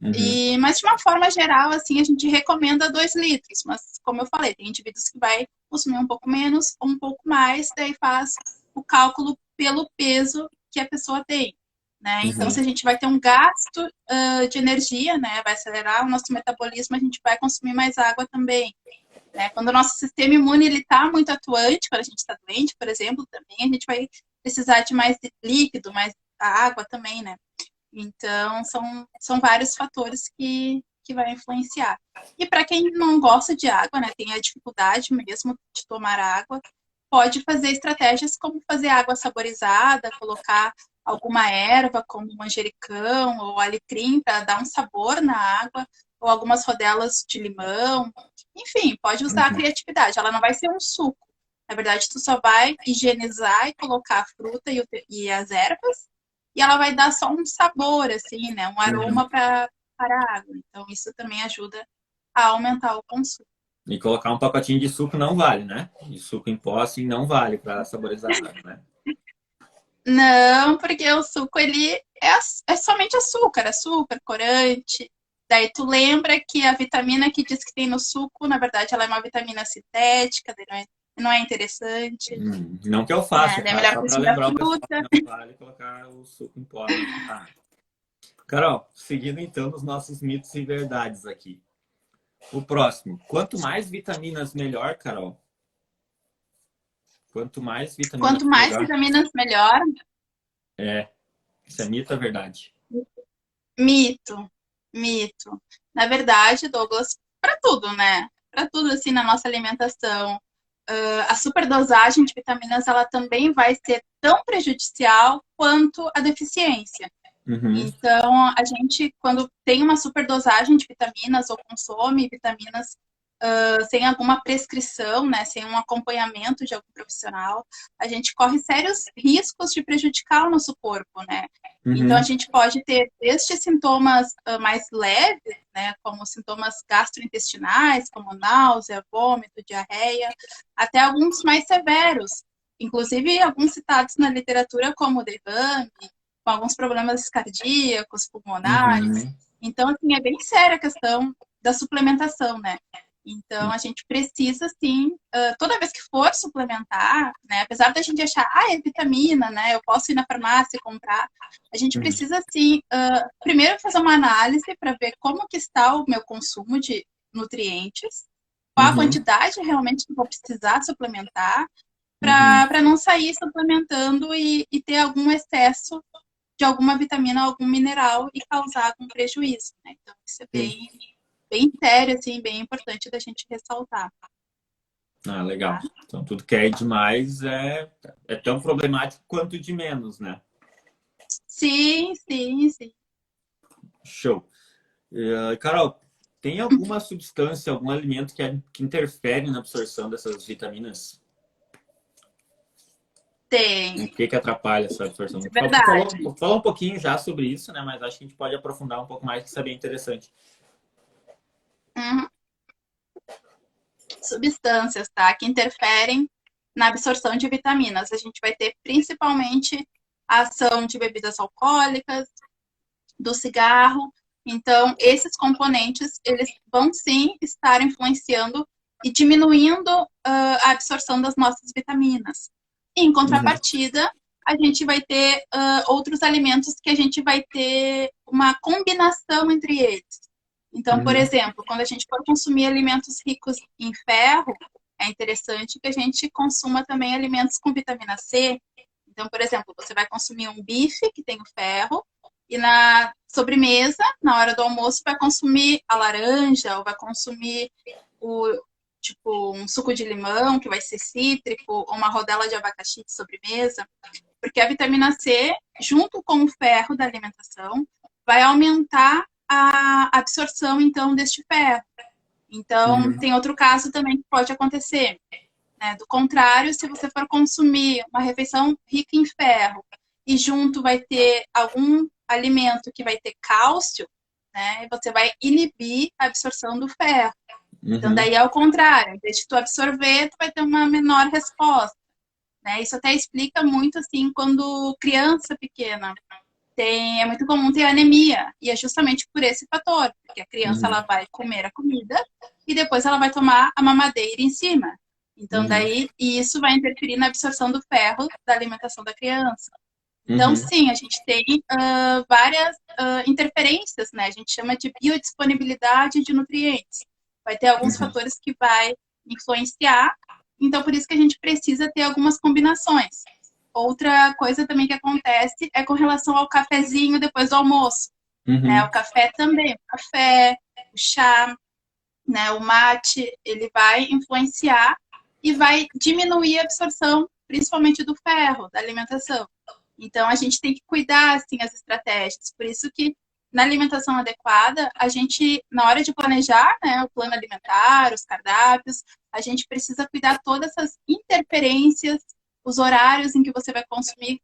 Uhum. Mas de uma forma geral, assim, a gente recomenda 2 litros. Mas, como eu falei, tem indivíduos que vai consumir um pouco menos ou um pouco mais, daí faz o cálculo pelo peso que a pessoa tem. Né? Então, Uhum. se a gente vai ter um gasto de energia, né, vai acelerar o nosso metabolismo, a gente vai consumir mais água também. Né? Quando o nosso sistema imune está muito atuante, quando a gente está doente, por exemplo, também a gente vai precisar de mais líquido, mais água também, né? Então, são vários fatores que vai influenciar. E para quem não gosta de água, né, tem a dificuldade mesmo de tomar água, pode fazer estratégias como fazer água saborizada, colocar alguma erva como manjericão ou alecrim para dar um sabor na água, ou algumas rodelas de limão. Enfim, pode usar a Uhum. criatividade. Ela não vai ser um suco. Na verdade, tu só vai higienizar e colocar a fruta e as ervas, e ela vai dar só um sabor, assim, né? Um Uhum. aroma para a água. Então, isso também ajuda a aumentar o consumo. E colocar um pacotinho de suco não vale, né? De suco em pó, assim, não vale para saborizar água, né? Não, porque o suco, ele é somente açúcar, açúcar, corante. Daí tu lembra que a vitamina que diz que tem no suco, na verdade, ela é uma vitamina sintética, daí não é interessante. Não que eu Né? faça, Daí é tá? melhor Só para consumir a lembrar o pessoal que fruta. não vale colocar o suco em pó, né? Tá. Carol, seguindo então nos nossos mitos e verdades aqui. O próximo. Quanto mais vitaminas, melhor, Carol. Quanto mais vitaminas, Quanto mais melhor. vitaminas, melhor. É, isso é mito ou verdade? Mito, mito. Na verdade, Douglas, para tudo, né? Para tudo assim na nossa alimentação, a superdosagem de vitaminas ela também vai ser tão prejudicial quanto a deficiência. Uhum, Então, a gente, quando tem uma superdosagem de vitaminas ou consome vitaminas sem alguma prescrição, né, sem um acompanhamento de algum profissional, a gente corre sérios riscos de prejudicar o nosso corpo, né? Então, a uhum, gente pode ter desde sintomas mais leves, né, como sintomas gastrointestinais, como náusea, vômito, diarreia, até alguns mais severos, inclusive alguns citados na literatura como derrame, com alguns problemas cardíacos, pulmonares. uhum, Então, assim, é bem séria a questão da suplementação, né? Então, a gente precisa, sim, toda vez que for suplementar, né, apesar da gente achar, é vitamina, né, eu posso ir na farmácia e comprar, a gente uhum, precisa, sim, primeiro fazer uma análise para ver como que está o meu consumo de nutrientes, qual a uhum, quantidade realmente que eu vou precisar suplementar, uhum, para não sair suplementando e ter algum excesso de alguma vitamina, algum mineral e causar algum prejuízo, né? Então, isso é sim. bem sério, assim, bem importante da gente ressaltar. Ah, legal. Tá? Então, tudo que é demais é tão problemático quanto de menos, né? Sim, sim, sim. Show. Carol, tem alguma substância, algum alimento que interfere na absorção dessas vitaminas? O Tem, que atrapalha essa absorção? isso é Tu verdade. falou um pouquinho já sobre isso, né? Mas acho que a gente pode aprofundar um pouco mais, que isso é bem interessante. Uhum. Substâncias, tá? Que interferem na absorção de vitaminas. A gente vai ter principalmente a ação de bebidas alcoólicas, do cigarro. Então, esses componentes, eles vão sim estar influenciando e diminuindo a absorção das nossas vitaminas. Em Uhum, contrapartida, a gente vai ter outros alimentos que a gente vai ter uma combinação entre eles. Então, por uhum, exemplo, quando a gente for consumir alimentos ricos em ferro, é interessante que a gente consuma também alimentos com vitamina C. Então, por exemplo, você vai consumir um bife que tem o ferro e na sobremesa, na hora do almoço, vai consumir a laranja ou vai consumir o tipo um suco de limão que vai ser cítrico ou uma rodela de abacaxi de sobremesa, porque a vitamina C, junto com o ferro da alimentação, vai aumentar a absorção então deste ferro. Então, tem outro caso também que pode acontecer. Né? Do contrário, se você for consumir uma refeição rica em ferro e junto vai ter algum alimento que vai ter cálcio, né? Você vai inibir a absorção do ferro. Então, daí é o contrário. Em vez de tu absorver, tu vai ter uma menor resposta. Né? Isso até explica muito, assim, quando criança pequena é muito comum ter anemia. E é justamente por esse fator. Porque a criança, ela vai comer a comida e depois ela vai tomar a mamadeira em cima. Então, daí, isso vai interferir na absorção do ferro da alimentação da criança. Então, sim, a gente tem várias interferências, né? A gente chama de biodisponibilidade de nutrientes. Vai ter alguns fatores que vai influenciar. Então, por isso que a gente precisa ter algumas combinações. Outra coisa também que acontece é com relação ao cafezinho depois do almoço. Né? O café também. O café, o chá, né? O mate, ele vai influenciar e vai diminuir a absorção, principalmente do ferro, da alimentação. Então, a gente tem que cuidar, assim, as estratégias. Por isso que, na alimentação adequada, a gente, na hora de planejar, né, o plano alimentar, os cardápios, a gente precisa cuidar todas essas interferências, os horários em que você vai consumir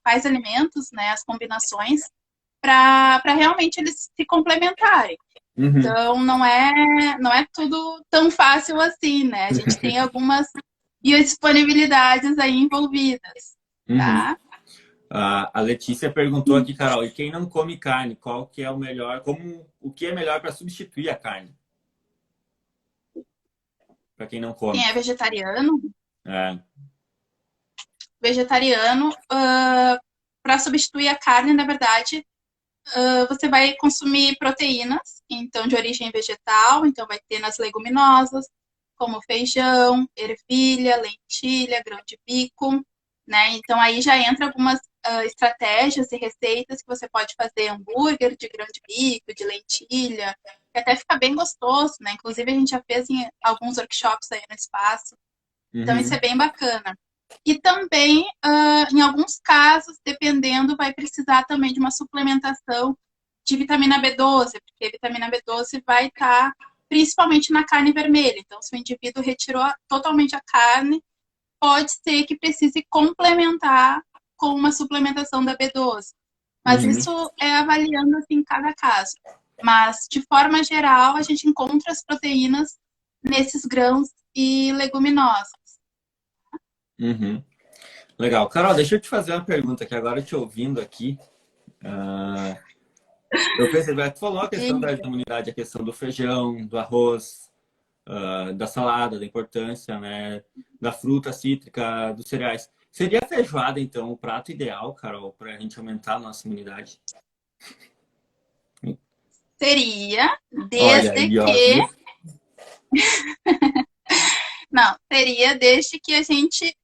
quais alimentos, né, as combinações, para realmente eles se complementarem. Então, não é tudo tão fácil assim, né? A gente tem algumas biodisponibilidades aí envolvidas, tá? A Letícia perguntou aqui, Carol, e quem não come carne, qual que é o melhor, o que é melhor para substituir a carne? Para quem não come. Quem é vegetariano? É. Vegetariano, para substituir a carne, na verdade, você vai consumir proteínas, então de origem vegetal, então vai ter nas leguminosas, como feijão, ervilha, lentilha, grão de bico, né? Então aí já entra algumas estratégias e receitas que você pode fazer hambúrguer de grão de bico, de lentilha, que até fica bem gostoso, né? Inclusive a gente já fez em alguns workshops aí no espaço. Então isso é bem bacana. E também, em alguns casos, dependendo, vai precisar também de uma suplementação de vitamina B12, porque a vitamina B12 vai estar principalmente na carne vermelha. Então, se o indivíduo retirou totalmente a carne, pode ser que precise complementar com uma suplementação da B12. Mas isso é avaliando assim cada caso. Mas, de forma geral, a gente encontra as proteínas nesses grãos e leguminosas. Legal. Carol, deixa eu te fazer uma pergunta que agora te ouvindo aqui. Eu percebi, tu falou a questão da imunidade, a questão do feijão, do arroz, da salada, da importância, né, da fruta cítrica, dos cereais. Seria a feijoada, então, o prato ideal, Carol, para a gente aumentar a nossa imunidade? Seria, Olha desde aí, ó, que... viu? Não, seria desde que a gente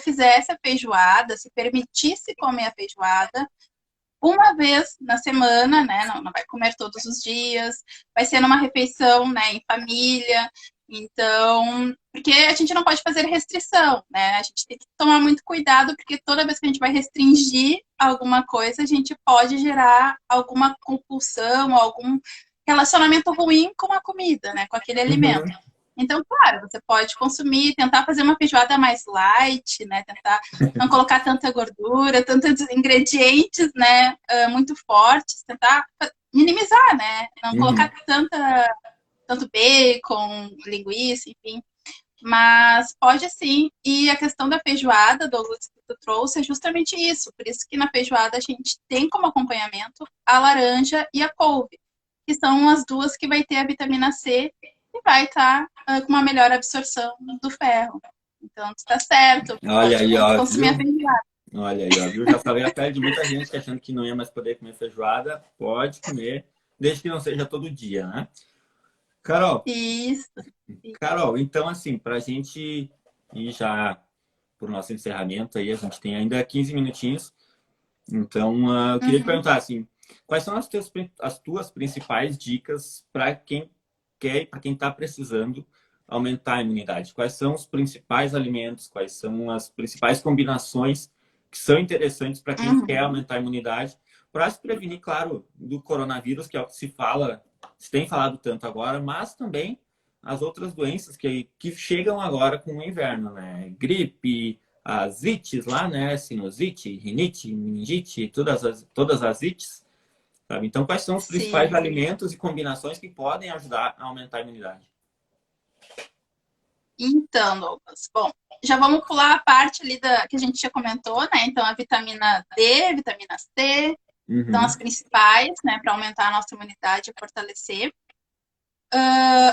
fizesse a feijoada, se permitisse comer a feijoada uma vez na semana, né? Não vai comer todos os dias, vai ser numa refeição, né, em família. Então, porque a gente não pode fazer restrição, né? A gente tem que tomar muito cuidado, porque toda vez que a gente vai restringir alguma coisa, a gente pode gerar alguma compulsão, algum relacionamento ruim com a comida, né? Com aquele alimento. Então, claro, você pode consumir, tentar fazer uma feijoada mais light, né? Tentar não colocar tanta gordura, tantos ingredientes, né? Muito fortes, tentar minimizar, né? Não colocar tanto bacon, linguiça, enfim. Mas pode sim. E a questão da feijoada, Douglas, que tu trouxe, é justamente isso. Por isso que na feijoada a gente tem como acompanhamento a laranja e a couve, que são as duas que vai ter a vitamina C e vai estar com uma melhor absorção do ferro. Então, está certo. Olha Pode aí, ó, consumir a viu? feijoada. Olha aí, ó, viu? Já falei a pele de muita gente que achando que não ia mais poder comer feijoada. Pode comer, desde que não seja todo dia, né? Carol, Isso. Carol, então assim, para a gente ir já para o nosso encerramento aí, a gente tem ainda 15 minutinhos. Então, eu queria te Uhum. perguntar assim, quais são as tuas principais dicas para quem quer e para quem está precisando aumentar a imunidade? Quais são os principais alimentos? Quais são as principais combinações que são interessantes para quem quer Uhum. aumentar a imunidade? Para se prevenir, claro, do coronavírus, que é o que se fala, se tem falado tanto agora, mas também as outras doenças que chegam agora com o inverno, né? Gripe, as ites lá, né? Sinusite, rinite, meningite, todas as ites, sabe? Então, quais são os principais Sim. alimentos e combinações que podem ajudar a aumentar a imunidade? Então, Douglas, bom, já vamos pular a parte ali que a gente já comentou, né? Então, a vitamina D, vitamina C, são Uhum, as principais, né, para aumentar a nossa imunidade e fortalecer.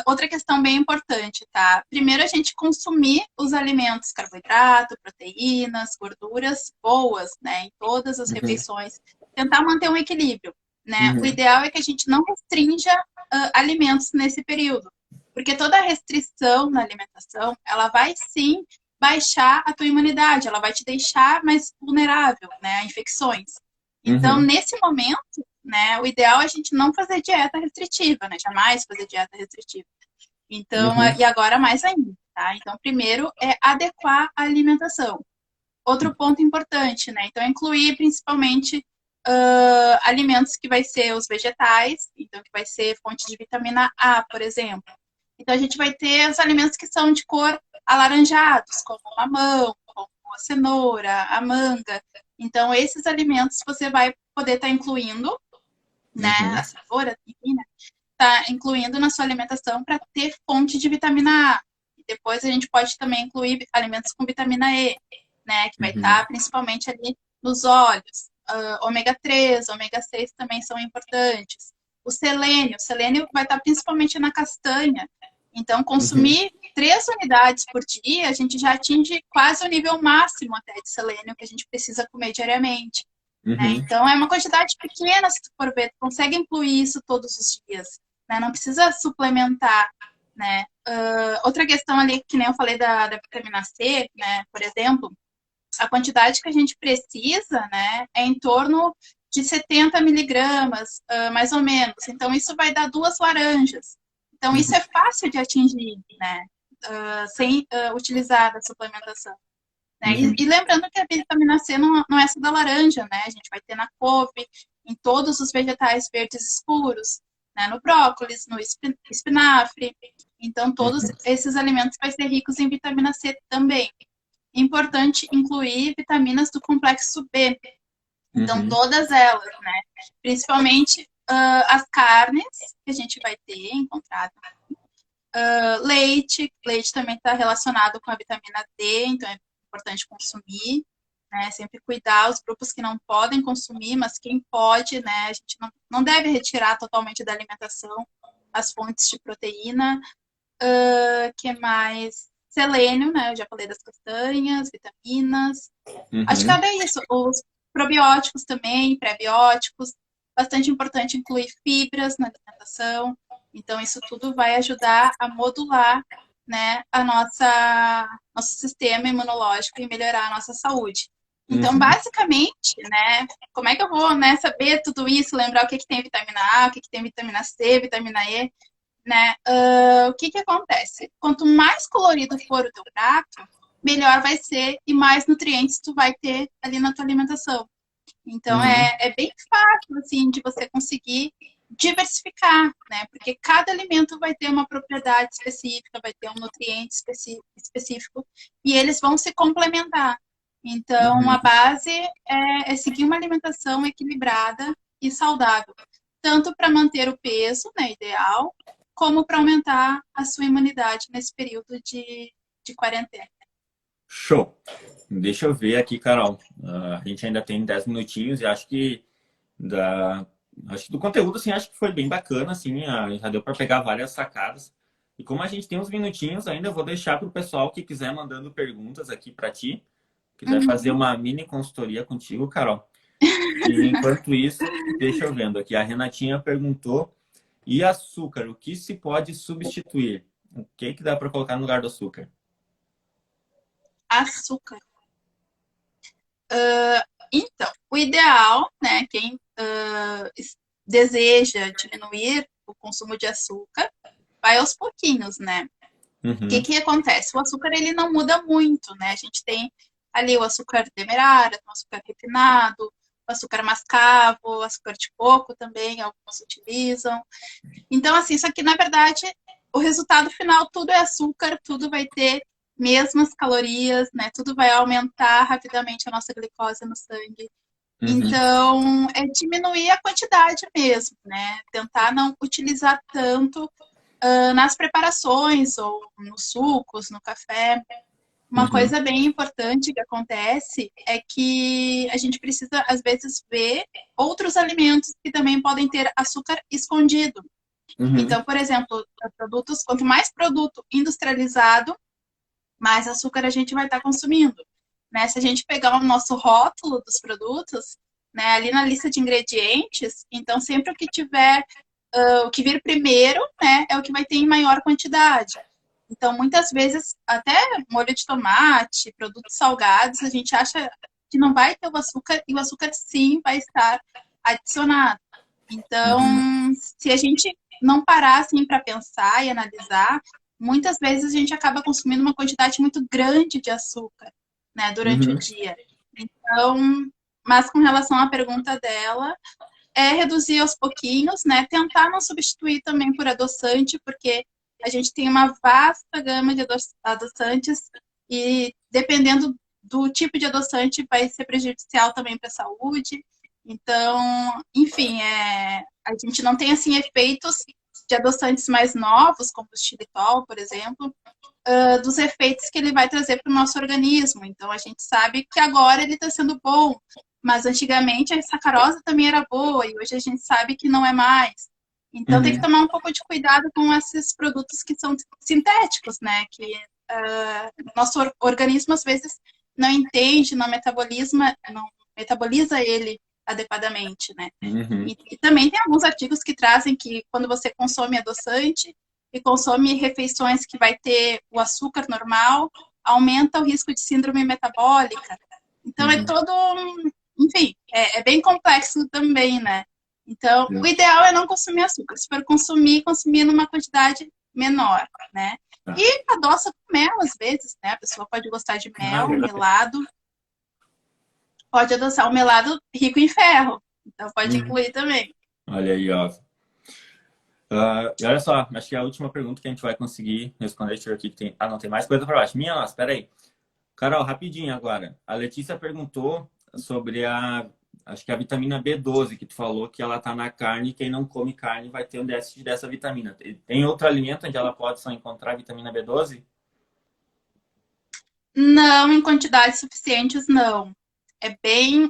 Outra questão bem importante, tá? Primeiro, a gente consumir os alimentos, carboidrato, proteínas, gorduras boas, né, em todas as uhum, refeições. Tentar manter um equilíbrio, né? O uhum, ideal é que a gente não restrinja alimentos nesse período, porque toda restrição na alimentação, ela vai sim baixar a tua imunidade, ela vai te deixar mais vulnerável, né, a infecções. Então, uhum, nesse momento, né, o ideal é a gente não fazer dieta restritiva, né, jamais fazer dieta restritiva. Então, uhum, e agora mais ainda, tá? Então, primeiro é adequar a alimentação. Outro ponto importante, né? Então, incluir principalmente alimentos que vai ser os vegetais, então que vai ser fonte de vitamina A, por exemplo. Então, a gente vai ter os alimentos que são de cor alaranjados, como o mamão, como a cenoura, a manga. Então, esses alimentos você vai poder estar incluindo, né? A uhum, cenoura, enfim, né? Tá incluindo na sua alimentação para ter fonte de vitamina A. E depois a gente pode também incluir alimentos com vitamina E, né? Que vai uhum, estar principalmente ali nos óleos. Ômega 3, ômega 6 também são importantes. O selênio vai estar principalmente na castanha. Então, uhum, consumir 3 unidades por dia, a gente já atinge quase o nível máximo até de selênio que a gente precisa comer diariamente. Né? uhum, Então, é uma quantidade pequena, se tu for ver, tu consegue incluir isso todos os dias. Né? Não precisa suplementar. Né? Outra questão ali, que nem eu falei da vitamina C, né? Por exemplo, a quantidade que a gente precisa, né, é em torno de 70 miligramas, mais ou menos. Então, isso vai dar 2 laranjas. Então, isso uhum, é fácil de atingir, né, sem utilizar a suplementação. Né? E uhum, lembrando que a vitamina C não é só da laranja, né? A gente vai ter na couve, em todos os vegetais verdes escuros, né? No brócolis, no espinafre. Então, todos uhum, esses alimentos vão ser ricos em vitamina C também. Importante incluir vitaminas do complexo B. Então, uhum, todas elas, né? Principalmente as carnes que a gente vai ter encontrado. Leite também está relacionado com a vitamina D, então é importante consumir, né? Sempre cuidar os grupos que não podem consumir, mas quem pode, né? A gente não deve retirar totalmente da alimentação as fontes de proteína. Que mais? Selênio, né? Eu já falei das castanhas, vitaminas. Acho que uhum, era isso. Os probióticos também, pré-bióticos. Bastante importante incluir fibras na alimentação. Então, isso tudo vai ajudar a modular, né, nosso sistema imunológico e melhorar a nossa saúde. Então, uhum, basicamente, né, como é que eu vou, né, saber tudo isso, lembrar o que tem vitamina A, o que tem vitamina C, vitamina E, né? O que acontece? Quanto mais colorido for o teu prato, melhor vai ser e mais nutrientes tu vai ter ali na tua alimentação. Então uhum, é bem fácil assim de você conseguir diversificar, né? Porque cada alimento vai ter uma propriedade específica, vai ter um nutriente específico e eles vão se complementar. Então a uhum. base é seguir uma alimentação equilibrada e saudável, tanto para manter o peso, né, ideal, como para aumentar a sua imunidade nesse período de quarentena. Show! Deixa eu ver aqui, Carol. A gente ainda tem 10 minutinhos e da, acho que do conteúdo, assim, acho que foi bem bacana, assim, já deu para pegar várias sacadas. E como a gente tem uns minutinhos ainda, eu vou deixar para o pessoal que quiser mandando perguntas aqui para ti, quiser fazer Uhum. uma mini consultoria contigo, Carol. E enquanto isso, deixa eu vendo aqui. A Renatinha perguntou: e açúcar, o que se pode substituir? O que que dá para colocar no lugar do açúcar? Açúcar. Então, o ideal, né, quem deseja diminuir o consumo de açúcar, vai aos pouquinhos, né? O que Uhum, que acontece? O açúcar, ele não muda muito, né? A gente tem ali o açúcar demerara, o açúcar refinado, o açúcar mascavo, o açúcar de coco também, alguns utilizam. Então, assim, isso aqui, na verdade, o resultado final, tudo é açúcar, tudo vai ter mesmas calorias, né? Tudo vai aumentar rapidamente a nossa glicose no sangue. uhum, Então, é diminuir a quantidade mesmo, né? Tentar não utilizar tanto nas preparações ou nos sucos, no café. Uma uhum, coisa bem importante que acontece é que a gente precisa, às vezes, ver outros alimentos que também podem ter açúcar escondido. uhum, Então, por exemplo, produtos, quanto mais produto industrializado, mais açúcar a gente vai estar consumindo. Né? Se a gente pegar o nosso rótulo dos produtos, né, ali na lista de ingredientes, então sempre o que tiver, o que vir primeiro, né, é o que vai ter em maior quantidade. Então, muitas vezes, até molho de tomate, produtos salgados, a gente acha que não vai ter o açúcar, e o açúcar sim vai estar adicionado. Então, uhum, se a gente não parar assim para pensar e analisar, muitas vezes a gente acaba consumindo uma quantidade muito grande de açúcar, né, durante o uhum, dia. Então, mas com relação à pergunta dela, é reduzir aos pouquinhos, né? Tentar não substituir também por adoçante, porque a gente tem uma vasta gama de adoçantes e dependendo do tipo de adoçante vai ser prejudicial também para a saúde. Então, enfim, a gente não tem assim efeitos de adoçantes mais novos, como o xilitol, por exemplo, dos efeitos que ele vai trazer para o nosso organismo. Então, a gente sabe que agora ele está sendo bom, mas antigamente a sacarose também era boa e hoje a gente sabe que não é mais. Então, tem que uhum, tomar um pouco de cuidado com esses produtos que são sintéticos, né? Que nosso organismo às vezes não entende, não metaboliza ele adequadamente, né? uhum, E também tem alguns artigos que trazem que quando você consome adoçante e consome refeições que vai ter o açúcar normal, aumenta o risco de síndrome metabólica. Então é uhum. todo, enfim, é bem complexo também, né? Então, o ideal é não consumir açúcar. Se for consumir, consumir numa quantidade menor, né? Tá. E adoça com mel, às vezes, né? A pessoa pode gostar de Ah, mel, verdade. melado, pode adoçar um melado rico em ferro. Então, pode Uhum. incluir também. Olha aí, ó. E olha só, acho que é a última pergunta que a gente vai conseguir responder. Deixa eu ver aqui que tem. Ah, não, tem mais coisa para baixo. Minha nossa, peraí. Carol, rapidinho agora. A Letícia perguntou sobre acho que a vitamina B12, que tu falou que ela tá na carne e quem não come carne vai ter um déficit dessa vitamina. Tem outro alimento onde ela pode só encontrar vitamina B12? Não em quantidades suficientes, não. É bem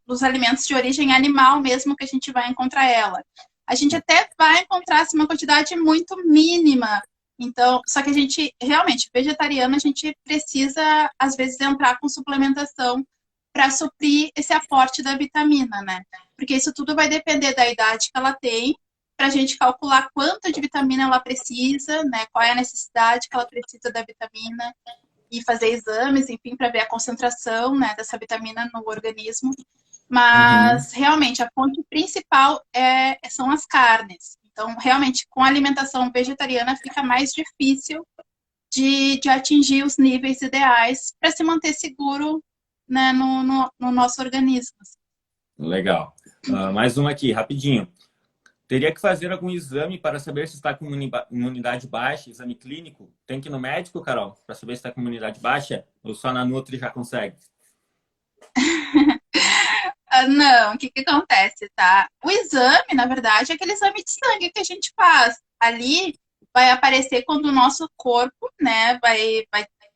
nos alimentos de origem animal mesmo que a gente vai encontrar ela. A gente até vai encontrar assim, uma quantidade muito mínima. Então, só que a gente, realmente, vegetariana, a gente precisa, às vezes, entrar com suplementação para suprir esse aporte da vitamina, né? Porque isso tudo vai depender da idade que ela tem, para a gente calcular quanto de vitamina ela precisa, né? Qual é a necessidade que ela precisa da vitamina e fazer exames, enfim, para ver a concentração, né, dessa vitamina no organismo. Uhum. Mas realmente a fonte principal são as carnes. Então, realmente, com a alimentação vegetariana fica mais difícil de atingir os níveis ideais para se manter seguro, né, no nosso organismo. Legal. Mais uma aqui, rapidinho. Teria que fazer algum exame para saber se está com imunidade baixa, exame clínico? Tem que ir no médico, Carol, para saber se está com imunidade baixa? Ou só na Nutri já consegue? Não, o que que acontece, tá? O exame, na verdade, é aquele exame de sangue que a gente faz. Ali vai aparecer quando o nosso corpo, né, vai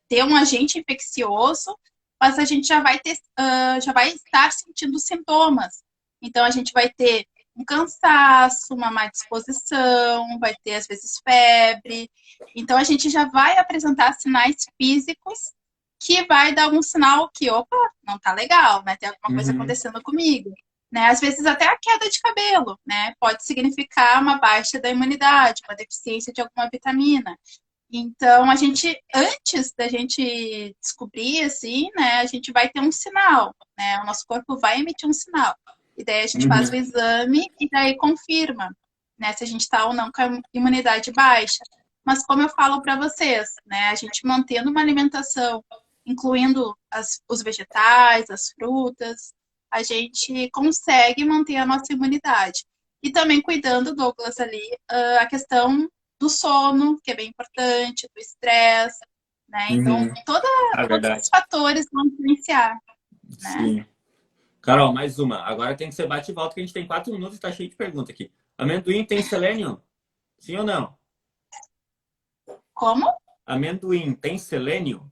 ter um agente infeccioso, mas a gente já vai estar sentindo sintomas. Então, a gente vai ter um cansaço, uma má disposição, vai ter, às vezes, febre. Então, a gente já vai apresentar sinais físicos que vai dar algum sinal que, opa, não tá legal, né? Tem alguma coisa Uhum. acontecendo comigo. né? Às vezes até a queda de cabelo, né? Pode significar uma baixa da imunidade, uma deficiência de alguma vitamina. Então, a gente, antes da gente descobrir, assim, né, a gente vai ter um sinal, né? O nosso corpo vai emitir um sinal. E daí a gente faz o Uhum. exame e daí confirma, né, se a gente está ou não com a imunidade baixa. Mas como eu falo para vocês, né, a gente mantendo uma alimentação, incluindo os vegetais, as frutas, a gente consegue manter a nossa imunidade. E também cuidando, Douglas, ali, a questão do sono, que é bem importante, do estresse, né? Então, Uhum. Ah, todos esses verdade. fatores vão influenciar, né? Sim. Carol, mais uma. Agora tem que ser bate e volta, que a gente tem 4 minutos e tá cheio de pergunta aqui. Amendoim tem selênio? Sim ou não? Como? Amendoim tem selênio?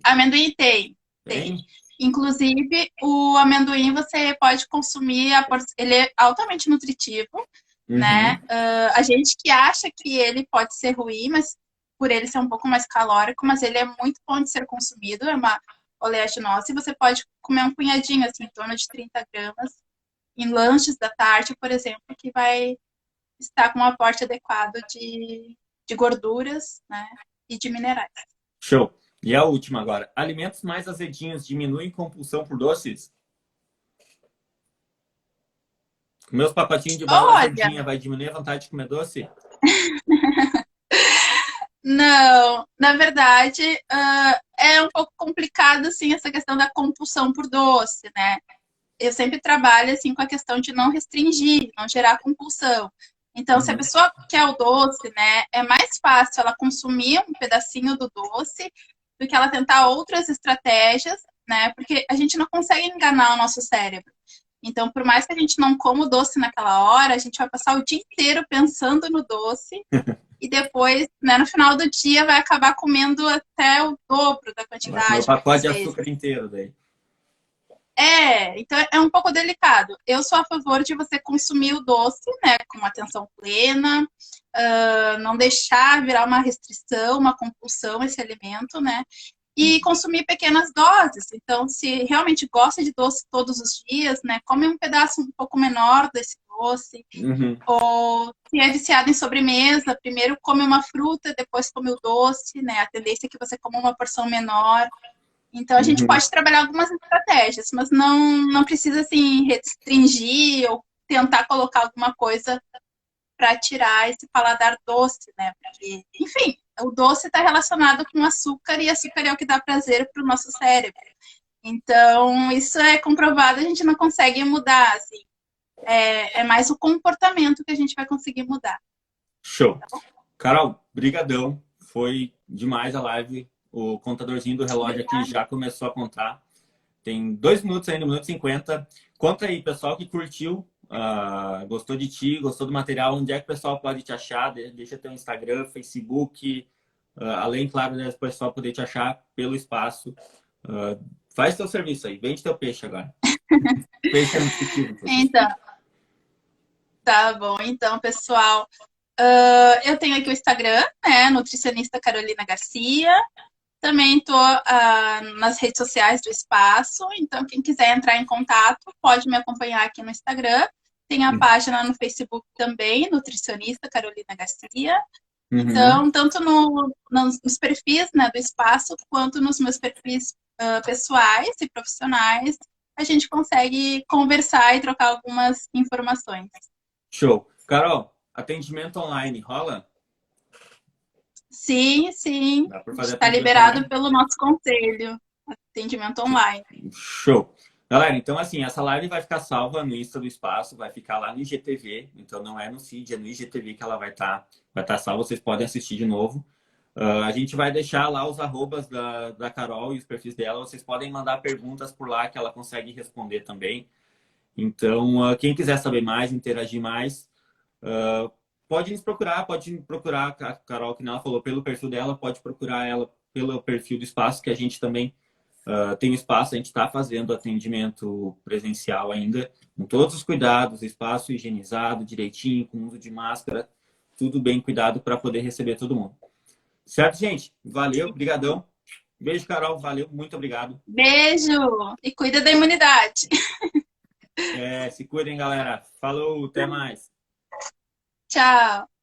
Amendoim tem. Tem? Inclusive, o amendoim você pode consumir, ele é altamente nutritivo, né? Uhum. A gente que acha que ele pode ser ruim, mas por ele ser um pouco mais calórico, mas ele é muito bom de ser consumido, é uma oleaginosa, e você pode comer um punhadinho, assim, em torno de 30 gramas, em lanches da tarde, por exemplo, que vai estar com um aporte adequado de gorduras, né? E de minerais. Show. E a última agora. Alimentos mais azedinhos diminuem compulsão por doces? Comer os pacotinhos de bala Olha, azedinha vai diminuir a vontade de comer doce? não, na verdade, é um pouco complicado, assim, essa questão da compulsão por doce, né? Eu sempre trabalho, assim, com a questão de não restringir, não gerar compulsão. Então, se a Uhum. pessoa quer o doce, né, é mais fácil ela consumir um pedacinho do doce do que ela tentar outras estratégias, né? Porque a gente não consegue enganar o nosso cérebro. Então, por mais que a gente não coma o doce naquela hora, a gente vai passar o dia inteiro pensando no doce e depois, né, no final do dia, vai acabar comendo até o dobro da Vai comer o quantidade, pacote muitas de vezes. açúcar inteiro daí. Então é um pouco delicado. Eu sou a favor de você consumir o doce, né, com atenção plena, não deixar virar uma restrição, uma compulsão esse alimento, né, e consumir pequenas doses. Então, se realmente gosta de doce todos os dias, né, come um pedaço um pouco menor desse doce, Uhum. ou se é viciado em sobremesa, primeiro come uma fruta, depois come o doce, né, a tendência é que você coma uma porção menor. Então, a gente Uhum. pode trabalhar algumas estratégias, mas não precisa, assim, restringir ou tentar colocar alguma coisa para tirar esse paladar doce, né? Porque, enfim, o doce está relacionado com açúcar e açúcar é o que dá prazer para o nosso cérebro. Então, isso é comprovado, a gente não consegue mudar, assim. É mais o comportamento que a gente vai conseguir mudar. Show. Carol, brigadão. Foi demais a live. O contadorzinho do relógio aqui já começou a contar. Tem 2 minutos ainda, 1 minuto e 50. Conta aí, pessoal que curtiu, gostou de ti, gostou do material, onde é que o pessoal pode te achar? Deixa teu Instagram, Facebook, além, claro, né, o pessoal poder te achar pelo espaço. Faz teu serviço aí, vende teu peixe agora. Peixe é nutritivo. Então, tá bom. Então, pessoal, eu tenho aqui o Instagram, né? Nutricionista Carolina Garcia. Também estou nas redes sociais do Espaço, então quem quiser entrar em contato pode me acompanhar aqui no Instagram. Tem a página no Facebook também, Nutricionista Carolina Garcia. Uhum. Então, tanto nos perfis, né, do Espaço, quanto nos meus perfis pessoais e profissionais, a gente consegue conversar e trocar algumas informações. Show. Carol, atendimento online rola? Sim, sim, Dá por fazer está atendimento liberado online? pelo nosso conselho, atendimento online. Show. Galera, então assim, essa live vai ficar salva no Insta do Espaço, vai ficar lá no IGTV, então não é no feed, é no IGTV que ela vai tá salva, vocês podem assistir de novo. A gente vai deixar lá os arrobas da Carol e os perfis dela, vocês podem mandar perguntas por lá que ela consegue responder também. Então, quem quiser saber mais, interagir mais, pode procurar a Carol, que ela falou, pelo perfil dela, pode procurar ela pelo perfil do Espaço, que a gente também tem espaço, a gente está fazendo atendimento presencial ainda, com todos os cuidados, espaço higienizado direitinho, com uso de máscara, tudo bem cuidado para poder receber todo mundo. Certo, gente? Valeu, brigadão. Beijo, Carol, valeu, muito obrigado. Beijo e cuida da imunidade. Se cuidem, galera. Falou, até mais. Tchau!